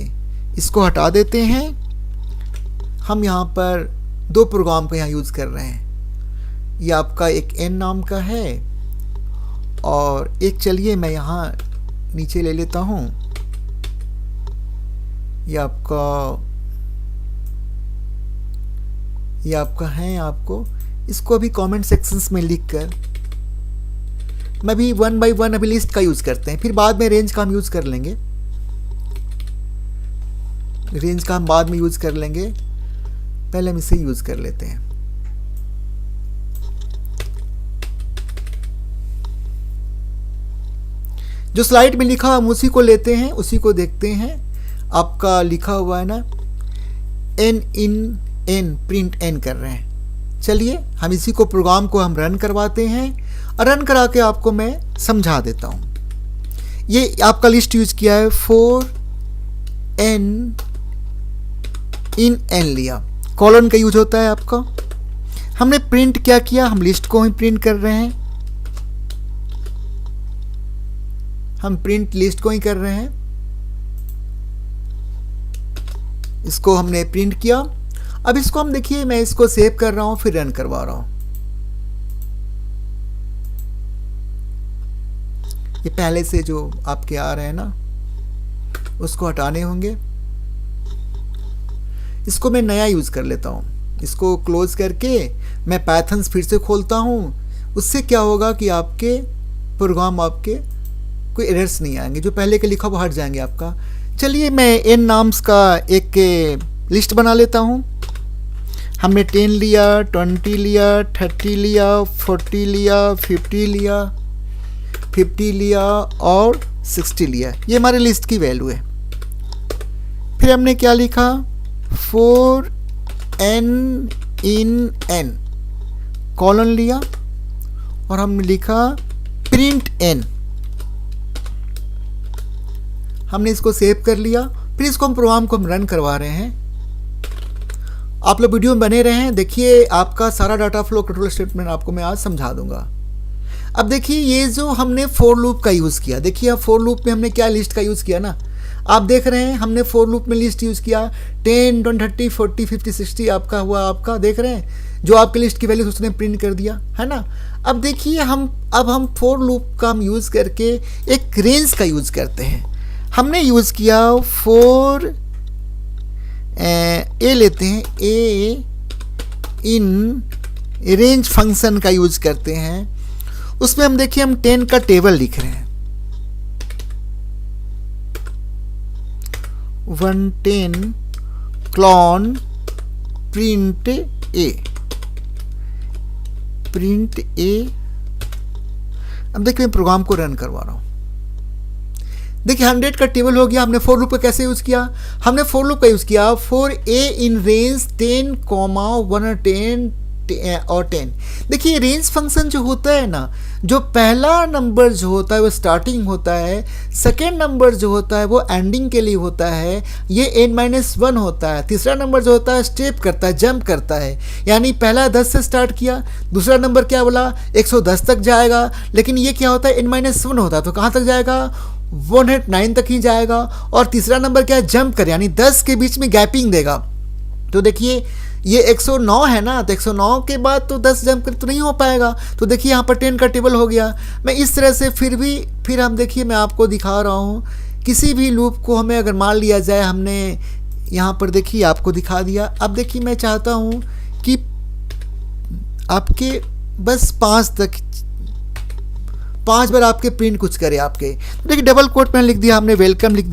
Speaker 1: इसको हटा देते हैं, हम यहाँ पर दो प्रोग्राम को यहाँ यूज़ कर रहे हैं। ये आपका एक एन नाम का है और एक चलिए मैं यहाँ नीचे ले लेता हूँ, ये आपका है। आपको इसको अभी कमेंट सेक्शंस में लिखकर मैं भी वन बाय वन अभी लिस्ट का यूज़ करते हैं, फिर बाद में रेंज का हम यूज़ कर लेंगे, रेंज का हम बाद में यूज़ कर लेंगे, पहले हम इसे यूज़ कर लेते हैं। जो स्लाइड में लिखा हम उसी को लेते हैं, उसी को देखते हैं। आपका लिखा हुआ है ना n in n print n कर रहे हैं। चलिए हम इसी को प्रोग्राम को हम रन करवाते हैं और रन करा के आपको मैं समझा देता हूँ। ये आपका लिस्ट यूज किया है, फोर एन इन एन लिया, कॉलन का यूज होता है आपका। हमने प्रिंट क्या किया, हम लिस्ट को ही प्रिंट कर रहे हैं, हम प्रिंट लिस्ट को ही कर रहे हैं। इसको हमने प्रिंट किया। अब इसको हम देखिए मैं इसको सेव कर रहा हूं, फिर रन करवा रहा हूं। ये पहले से जो आपके आ रहे हैं ना उसको हटाने होंगे। इसको मैं नया यूज कर लेता हूं, इसको क्लोज करके मैं पाइथन फिर से खोलता हूं। उससे क्या होगा कि आपके प्रोग्राम आपके कोई एरर्स नहीं आएंगे, जो पहले के लिखा वो हट जाएंगे आपका। चलिए मैं एन नाम्स का एक लिस्ट बना लेता हूँ। हमने 10 लिया, 20 लिया, 30 लिया, 40 लिया, 50 लिया, 50 लिया और 60 लिया। ये हमारे लिस्ट की वैल्यू है। फिर हमने क्या लिखा, 4 n in n कॉलन लिया और हमने लिखा प्रिंट n। हमने इसको सेव कर लिया। फिर इसको हम प्रोग्राम को हम रन करवा रहे हैं। आप लोग वीडियो में बने रहे हैं, देखिए आपका सारा डाटा फ्लो कंट्रोल स्टेटमेंट आपको मैं आज समझा दूंगा। अब देखिए ये जो हमने फॉर लूप का यूज़ किया, देखिए अब फॉर लूप में हमने क्या लिस्ट का यूज़ किया ना, आप देख रहे हैं हमने फॉर लूप में लिस्ट यूज़ किया 10, 20, 30, 40, 50, 60 आपका हुआ, आपका देख रहे हैं जो आपके लिस्ट की वैल्यूज उसने प्रिंट कर दिया है ना। अब देखिए हम फॉर लूप का हम यूज़ करके एक रेंज का यूज़ करते हैं। हमने यूज़ किया फॉर ए लेते हैं, ए इन रेंज फंक्शन का यूज़ करते हैं। उसमें हम देखिए हम 10 का टेबल लिख रहे हैं, 110 क्लॉन प्रिंट ए, अब देखिए मैं प्रोग्राम को रन करवा रहा हूँ। देखिए 100 का टेबल हो गया। हमने फॉर लूप का कैसे यूज़ किया, हमने फॉर लूप का यूज़ किया फॉर ए इन रेंज 10, 110 और 10। देखिए रेंज फंक्शन जो होता है ना, जो पहला नंबर जो होता है वो स्टार्टिंग होता है, सेकेंड नंबर जो होता है वो एंडिंग के लिए होता है, ये n-1 होता है, तीसरा नंबर जो होता है स्टेप करता है, जंप करता है। यानी पहला 10 से स्टार्ट किया, दूसरा नंबर क्या बोला 110 तक जाएगा, लेकिन ये क्या होता है n-1 होता है, तो कहाँ तक जाएगा 109 तक ही जाएगा। और तीसरा नंबर क्या है, जंप कर, यानी 10 के बीच में गैपिंग देगा। तो देखिए ये 109 है ना, तो 109 के बाद तो 10 जंप कर तो नहीं हो पाएगा। तो देखिए यहाँ पर 10 का टेबल हो गया। मैं इस तरह से फिर हम देखिए मैं आपको दिखा रहा हूँ, किसी भी लूप को हमें अगर मान लिया जाए, हमने यहाँ पर देखिए आपको दिखा दिया। अब देखिए मैं चाहता हूँ कि आपके बस 5 बार आपके प्रिंट कुछ करे आपके। देखिए डबल कोट में लिख दिया हमने, वेलकम लिख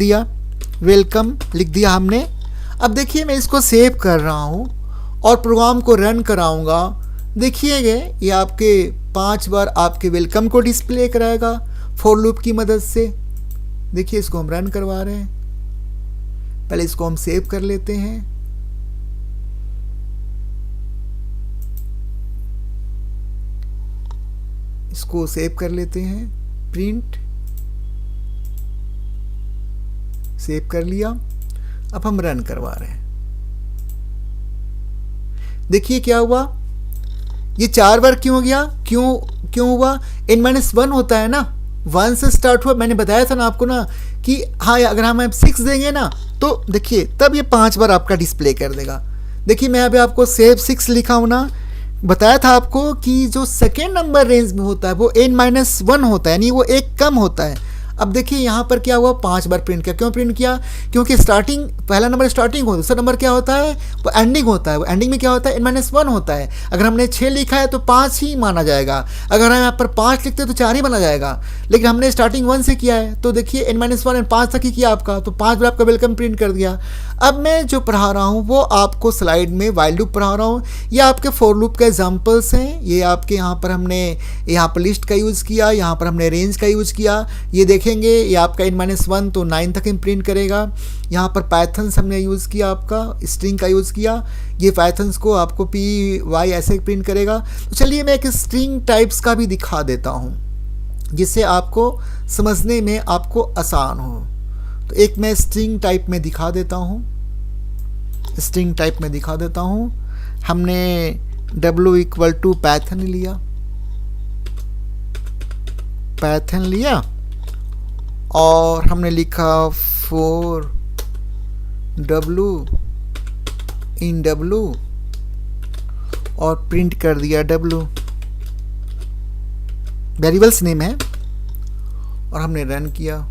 Speaker 1: दिया हमने। अब देखिए मैं इसको सेव कर रहा हूँ और प्रोग्राम को रन कराऊंगा। देखिएगा ये आपके 5 बार आपके वेलकम को डिस्प्ले कराएगा फॉर लूप की मदद से। देखिए इसको हम रन करवा रहे हैं, पहले इसको हम सेव कर लेते हैं। इसको सेव कर लेते हैं, प्रिंट सेव कर लिया। अब हम रन करवा रहे हैं। देखिए क्या हुआ, ये 4 बार क्यों हो गया, क्यों हुआ, n-1 होता है ना, 1 से स्टार्ट हुआ। मैंने बताया था ना आपको ना कि हाँ अगर हम 6 देंगे ना तो देखिए तब ये 5 बार आपका डिस्प्ले कर देगा। देखिए मैं अभी आपको सेव 6 लिखा हूँ ना, बताया था आपको कि जो सेकेंड नंबर रेंज में होता है वो n-1 होता है, यानी वो एक कम होता है। अब देखिए यहाँ पर क्या हुआ, 5 बार प्रिंट किया। क्यों प्रिंट किया, क्योंकि स्टार्टिंग पहला नंबर स्टार्टिंग होता है, दूसरा नंबर क्या होता है वो एंडिंग होता है। वो एंडिंग में क्या होता है n-1 होता है। अगर हमने 6 लिखा है तो 5 ही माना जाएगा, अगर हम यहाँ पर 5 लिखते हैं तो 4 ही माना जाएगा। लेकिन हमने स्टार्टिंग 1 से किया है तो देखिए n-1 5 तक ही किया आपका, तो 5 बार आपका वेलकम प्रिंट कर दिया। अब मैं जो पढ़ा रहा हूँ वो आपको स्लाइड में वाइल लूप पढ़ा रहा हूँ। ये आपके फॉर लूप के एग्जाम्पल्स हैं। ये आपके यहाँ पर हमने यहाँ पर लिस्ट का यूज़ किया, यहाँ पर हमने रेंज का यूज़ किया। ये देखेंगे ये आपका n-1 तो 9 तक प्रिंट करेगा। यहाँ पर पैथन्स हमने यूज़ किया, आपका स्ट्रिंग का यूज़ किया, ये पैथन्स को आपको py ऐसे प्रिंट करेगा। तो चलिए मैं एक स्ट्रिंग टाइप्स का भी दिखा देता हूँ जिससे आपको समझने में आपको आसान हो। तो एक मैं स्ट्रिंग टाइप में दिखा देता हूँ। हमने w = पैथन लिया और हमने लिखा for w in w और प्रिंट कर दिया w, वेरिएबल्स नेम है, और हमने रन किया।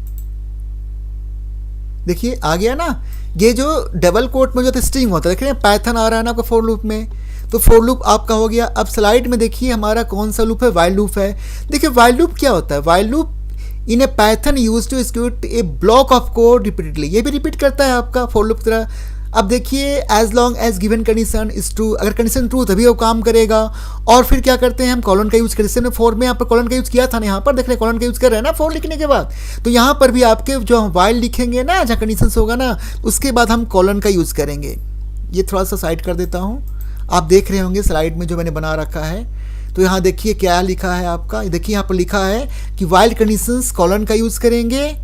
Speaker 1: देखिए आ गया ना। ये जो डबल कोट में जो स्ट्रिंग होता है, देखिए पाइथन आ रहा है ना आपका फॉर लूप में, तो फॉर लूप आपका हो गया। अब स्लाइड में देखिए हमारा कौन सा लूप है, वाइल लूप है। देखिए वाइल लूप क्या होता है, while loop in a Python use to execute a block of code repeatedly, ये भी रिपीट करता है आपका फॉर लूप की तरह। अब देखिए as long as given condition is true, अगर कंडीशन ट्रू तभी वो काम करेगा। और फिर क्या करते हैं हम कॉलन का यूज करते हैं। जैसे हमने फॉर में यहाँ पर कॉलन का यूज किया था ना, यहाँ पर देख रहे कॉलन का यूज कर रहे हैं ना फॉर लिखने के बाद। तो यहाँ पर भी आपके जो हम वाइल लिखेंगे ना, जहाँ कंडीशन होगा ना, उसके बाद हम कॉलन का यूज करेंगे। ये थोड़ा सा साइड कर देता हूँ, आप देख रहे होंगे स्लाइड में जो मैंने बना रखा है। तो यहाँ देखिए क्या लिखा है आपका, देखिए यहाँ पर लिखा है कि वाइल कंडीशंस कॉलन का यूज करेंगे,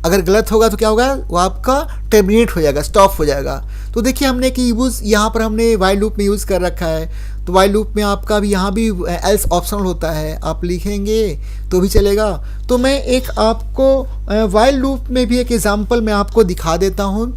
Speaker 1: अगर गलत होगा तो क्या होगा, वो आपका टर्मिनेट हो जाएगा, स्टॉप हो जाएगा। तो देखिए हमने कि यूज़ यहाँ पर हमने वाइल लूप में यूज़ कर रखा है। तो वाइल लूप में आपका भी यहाँ भी एल्स ऑप्शनल होता है, आप लिखेंगे तो भी चलेगा। तो मैं एक आपको वाइल लूप में भी एक एग्जांपल मैं आपको दिखा देता हूँ।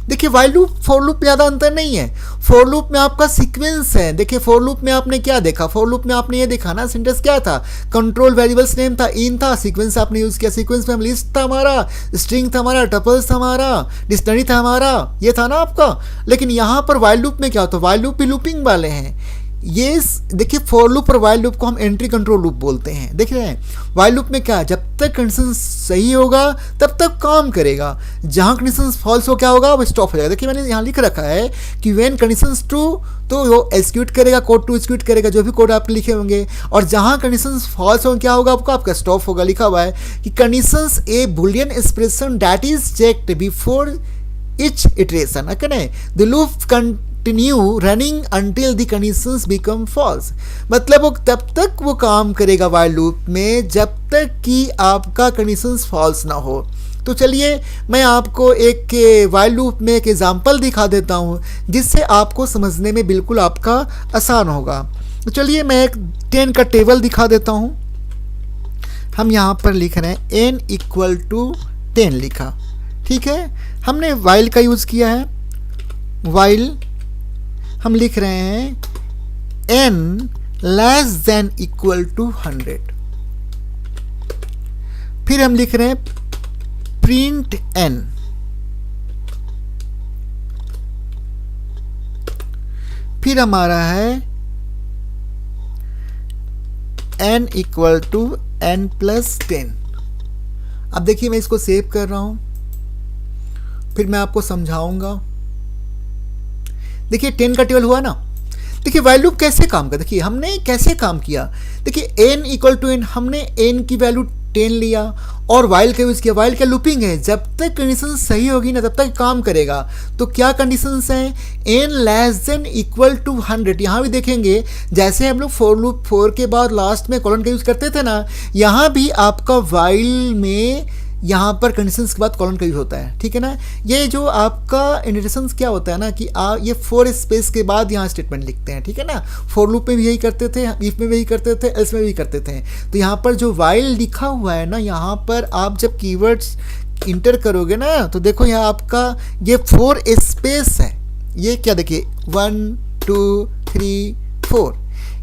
Speaker 1: देखिए वाइल लूप फॉर लूप में ज़्यादा अंतर नहीं है। फॉर लूप में आपका सीक्वेंस है। देखिए फॉर लूप में आपने क्या देखा, फॉर लूप में आपने ये देखा ना, सिंटेक्स क्या था, कंट्रोल वेरिएबल्स नेम था, इन था, सीक्वेंस आपने यूज़ किया, सीक्वेंस में लिस्ट था हमारा, स्ट्रिंग था हमारा, टपल्स था हमारा, डिक्शनरी था हमारा, ये था ना आपका। लेकिन यहाँ पर वाइल लूप में क्या होता है, वाइल लूप भी लूपिंग वाले हैं। ये देखिए फॉर लूप और वाइल लूप को हम एंट्री कंट्रोल लूप बोलते हैं। देख रहे हैं वाइल लूप में क्या, जब तक कंडीशन सही होगा तब तक काम करेगा, जहाँ कंडीशन फॉल्स हो क्या होगा, वो स्टॉप हो जाएगा। देखिए मैंने यहाँ लिख रखा है कि व्हेन कंडीशन ट्रू तो वो एग्जीक्यूट करेगा, कोड टू एग्जीक्यूट करेगा जो भी कोड आप लिखे होंगे, और जहाँ कंडीशन फॉल्स हो क्या होगा आपका स्टॉप होगा। लिखा हुआ है कि conditions A Boolean expression that is checked before each iteration, okay? The loop continue running until the conditions become false। मतलब वो तब तक वो काम करेगा while loop में जब तक कि आपका conditions false ना हो। तो चलिए मैं आपको एक while loop में एक एग्जाम्पल दिखा देता हूँ जिससे आपको समझने में बिल्कुल आपका आसान होगा। तो चलिए मैं एक 10 का टेबल दिखा देता हूँ। हम यहाँ पर लिख रहे हैं n इक्वल टू 10 लिखा, ठीक है। हमने वाइल का यूज़ किया है, वाइल हम लिख रहे हैं n less than equal to 100। फिर हम लिख रहे हैं प्रिंट n, फिर हमारा है n equal to n plus 10। अब देखिए मैं इसको सेव कर रहा हूं, फिर मैं आपको समझाऊंगा। देखिए 10 का टेबल हुआ ना। देखिए वाइल लूप कैसे काम कर, देखिए हमने कैसे काम किया। देखिए n इक्वल टू n, हमने n की वैल्यू 10 लिया और वाइल का यूज़ किया। वाइल क्या लूपिंग है, जब तक कंडीशन सही होगी ना तब तक काम करेगा। तो क्या कंडीशंस हैं, n less than equal to 100। यहाँ भी देखेंगे जैसे हम लोग फॉर लूप 4 के बाद लास्ट में कॉलन का यूज़ करते थे ना, यहाँ भी आपका वाइल में यहाँ पर कंडीशंस के बाद कॉलन का यूज होता है, ठीक है ना। ये जो आपका इंडिकेशंस क्या होता है ना कि ये 4 स्पेस के बाद यहाँ स्टेटमेंट लिखते हैं, ठीक है ना। फॉर लूप में भी यही करते थे, इफ में भी यही करते थे, एल्स में भी करते थे। तो यहाँ पर जो वाइल लिखा हुआ है ना, यहाँ पर आप जब कीवर्ड्स इंटर करोगे ना तो देखो यहाँ आपका ये 4 स्पेस है। ये क्या देखिए 1 2 3 4,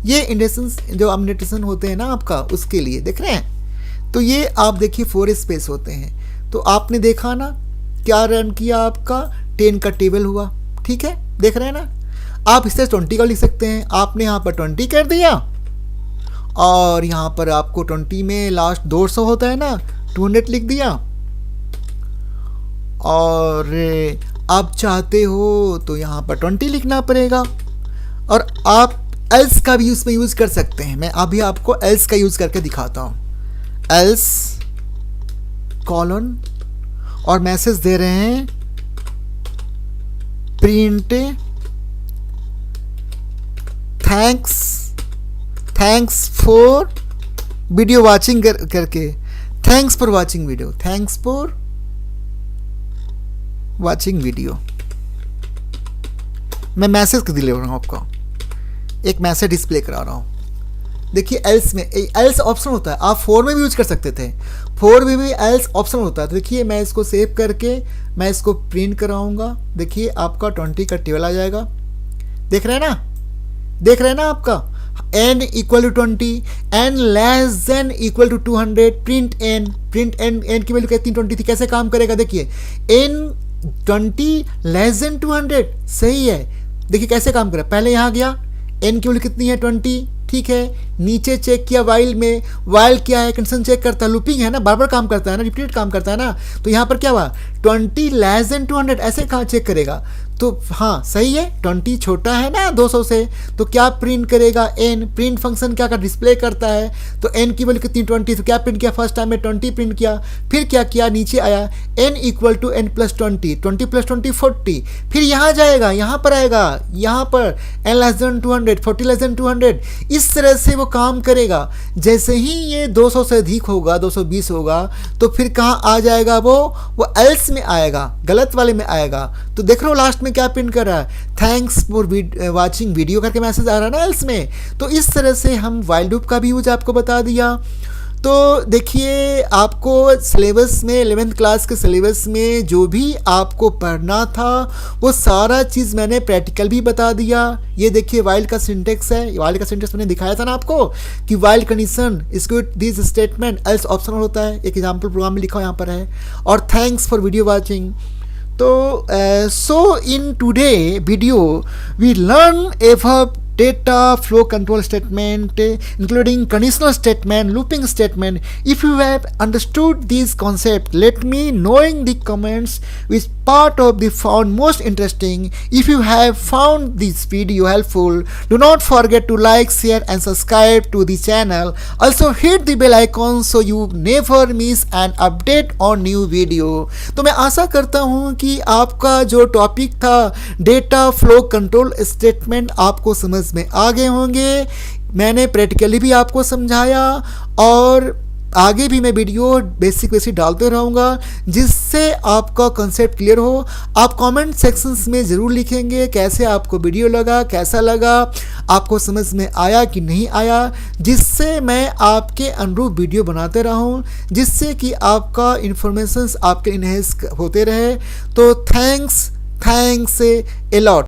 Speaker 1: ये इंडिकेशंस जो इंडिकेशन होते हैं ना आपका उसके लिए देख रहे हैं। तो ये आप देखिए 4 स्पेस होते हैं। तो आपने देखा ना क्या रन किया, आपका 10 का टेबल हुआ, ठीक है, देख रहे हैं ना। आप इससे 20 का लिख सकते हैं। आपने यहाँ पर 20 कर दिया और यहाँ पर आपको 20 में लास्ट 200 होता है ना, 200 लिख दिया। और आप चाहते हो तो यहाँ पर 20 लिखना पड़ेगा। और आप एल्स का भी उसमें यूज़ कर सकते हैं। मैं अभी आपको एल्स का यूज़ करके दिखाता हूँ। एल्स कॉलन और मैसेज दे रहे हैं print thanks for video watching करके, thanks for watching video, thanks for watching video. मैं मैसेज कर दिले रहा हूँ, आपको एक मैसेज डिस्प्ले करा रहा हूँ। देखिए एल्स में एल्स ऑप्शन होता है, आप 4 में भी यूज कर सकते थे, 4 में भी एल्स ऑप्शन होता है। तो देखिए मैं इसको सेव करके मैं इसको प्रिंट कराऊंगा। देखिए आपका 20 का टेबल आ जाएगा, देख रहे हैं ना, देख रहे हैं ना आपका n equal to 20, n less than equal to 200, print n की वैल्यू कितनी 20 थी, कैसे काम करेगा देखिए n 20 लेस देन 200, सही है। देखिए कैसे काम करेगा, पहले यहाँ गया n की वैल्यू कितनी है 20, ठीक है। नीचे चेक किया वाइल में, वाइल क्या है कंडीशन चेक करता है, लूपिंग है ना, बार बार काम करता है ना, रिपीट काम करता है ना। तो यहाँ पर क्या हुआ 20 लेस देन 200, ऐसे कहाँ चेक करेगा। तो हाँ सही है, 20 छोटा है ना 200 से, तो क्या प्रिंट करेगा n। प्रिंट फंक्शन क्या कर डिस्प्ले करता है, तो n की वैल्यू कितनी 20, तो क्या प्रिंट किया, फर्स्ट टाइम में 20 प्रिंट किया। फिर क्या किया, नीचे आया n equal to n plus 20, 20 plus 20 40। फिर यहाँ जाएगा, यहाँ पर आएगा, यहाँ पर n less then 200, 40 less than 200। इस तरह से वो काम करेगा। जैसे ही ये 200 से अधिक होगा, 220 होगा, तो फिर कहाँ आ जाएगा, वो एल्स में आएगा, गलत वाले में आएगा। तो देख रहे हो लास्ट में क्या प्रिंट कर रहा है, थैंक्स फॉर वाचिंग वीडियो करके मैसेज आ रहा है ना एल्स में। तो इस तरह से हम वाइल लूप का भी यूज आपको बता दिया। तो देखिए आपको सिलेबस में 11th क्लास के सिलेबस में जो भी आपको पढ़ना था वो सारा चीज़ मैंने प्रैक्टिकल भी बता दिया। ये देखिए वाइल का सिंटेक्स है, वाइल का सिंटेक्स मैंने दिखाया था ना आपको कि while condition execute this statement else optional होता है, एक एग्जाम्पल प्रोग्राम में लिखा यहाँ पर है। और थैंक्स फॉर वीडियो वॉचिंग। तो so in today video we learn about data flow control statement, including conditional statement, looping statement. If you have understood these concepts, let me know in the comments which part of the found most interesting. If you have found this video helpful, do not forget to like, share and subscribe to the channel. Also hit the bell icon so you never miss an update on new video. तो मैं आशा करता हूँ कि आपका जो topic था data flow control statement आपको समझ में आ गए होंगे. मैंने प्रैक्टिकली भी आपको समझाया और आगे भी मैं वीडियो बेसिक डालते रहूँगा जिससे आपका कंसेप्ट क्लियर हो. आप कमेंट सेक्शंस में ज़रूर लिखेंगे कैसे आपको वीडियो लगा, कैसा लगा, आपको समझ में आया कि नहीं आया, जिससे मैं आपके अनुरूप वीडियो बनाते रहूँ जिससे कि आपका इन्फॉर्मेशंस आपके इनहेंस होते रहे. तो थैंक्स ए लॉट.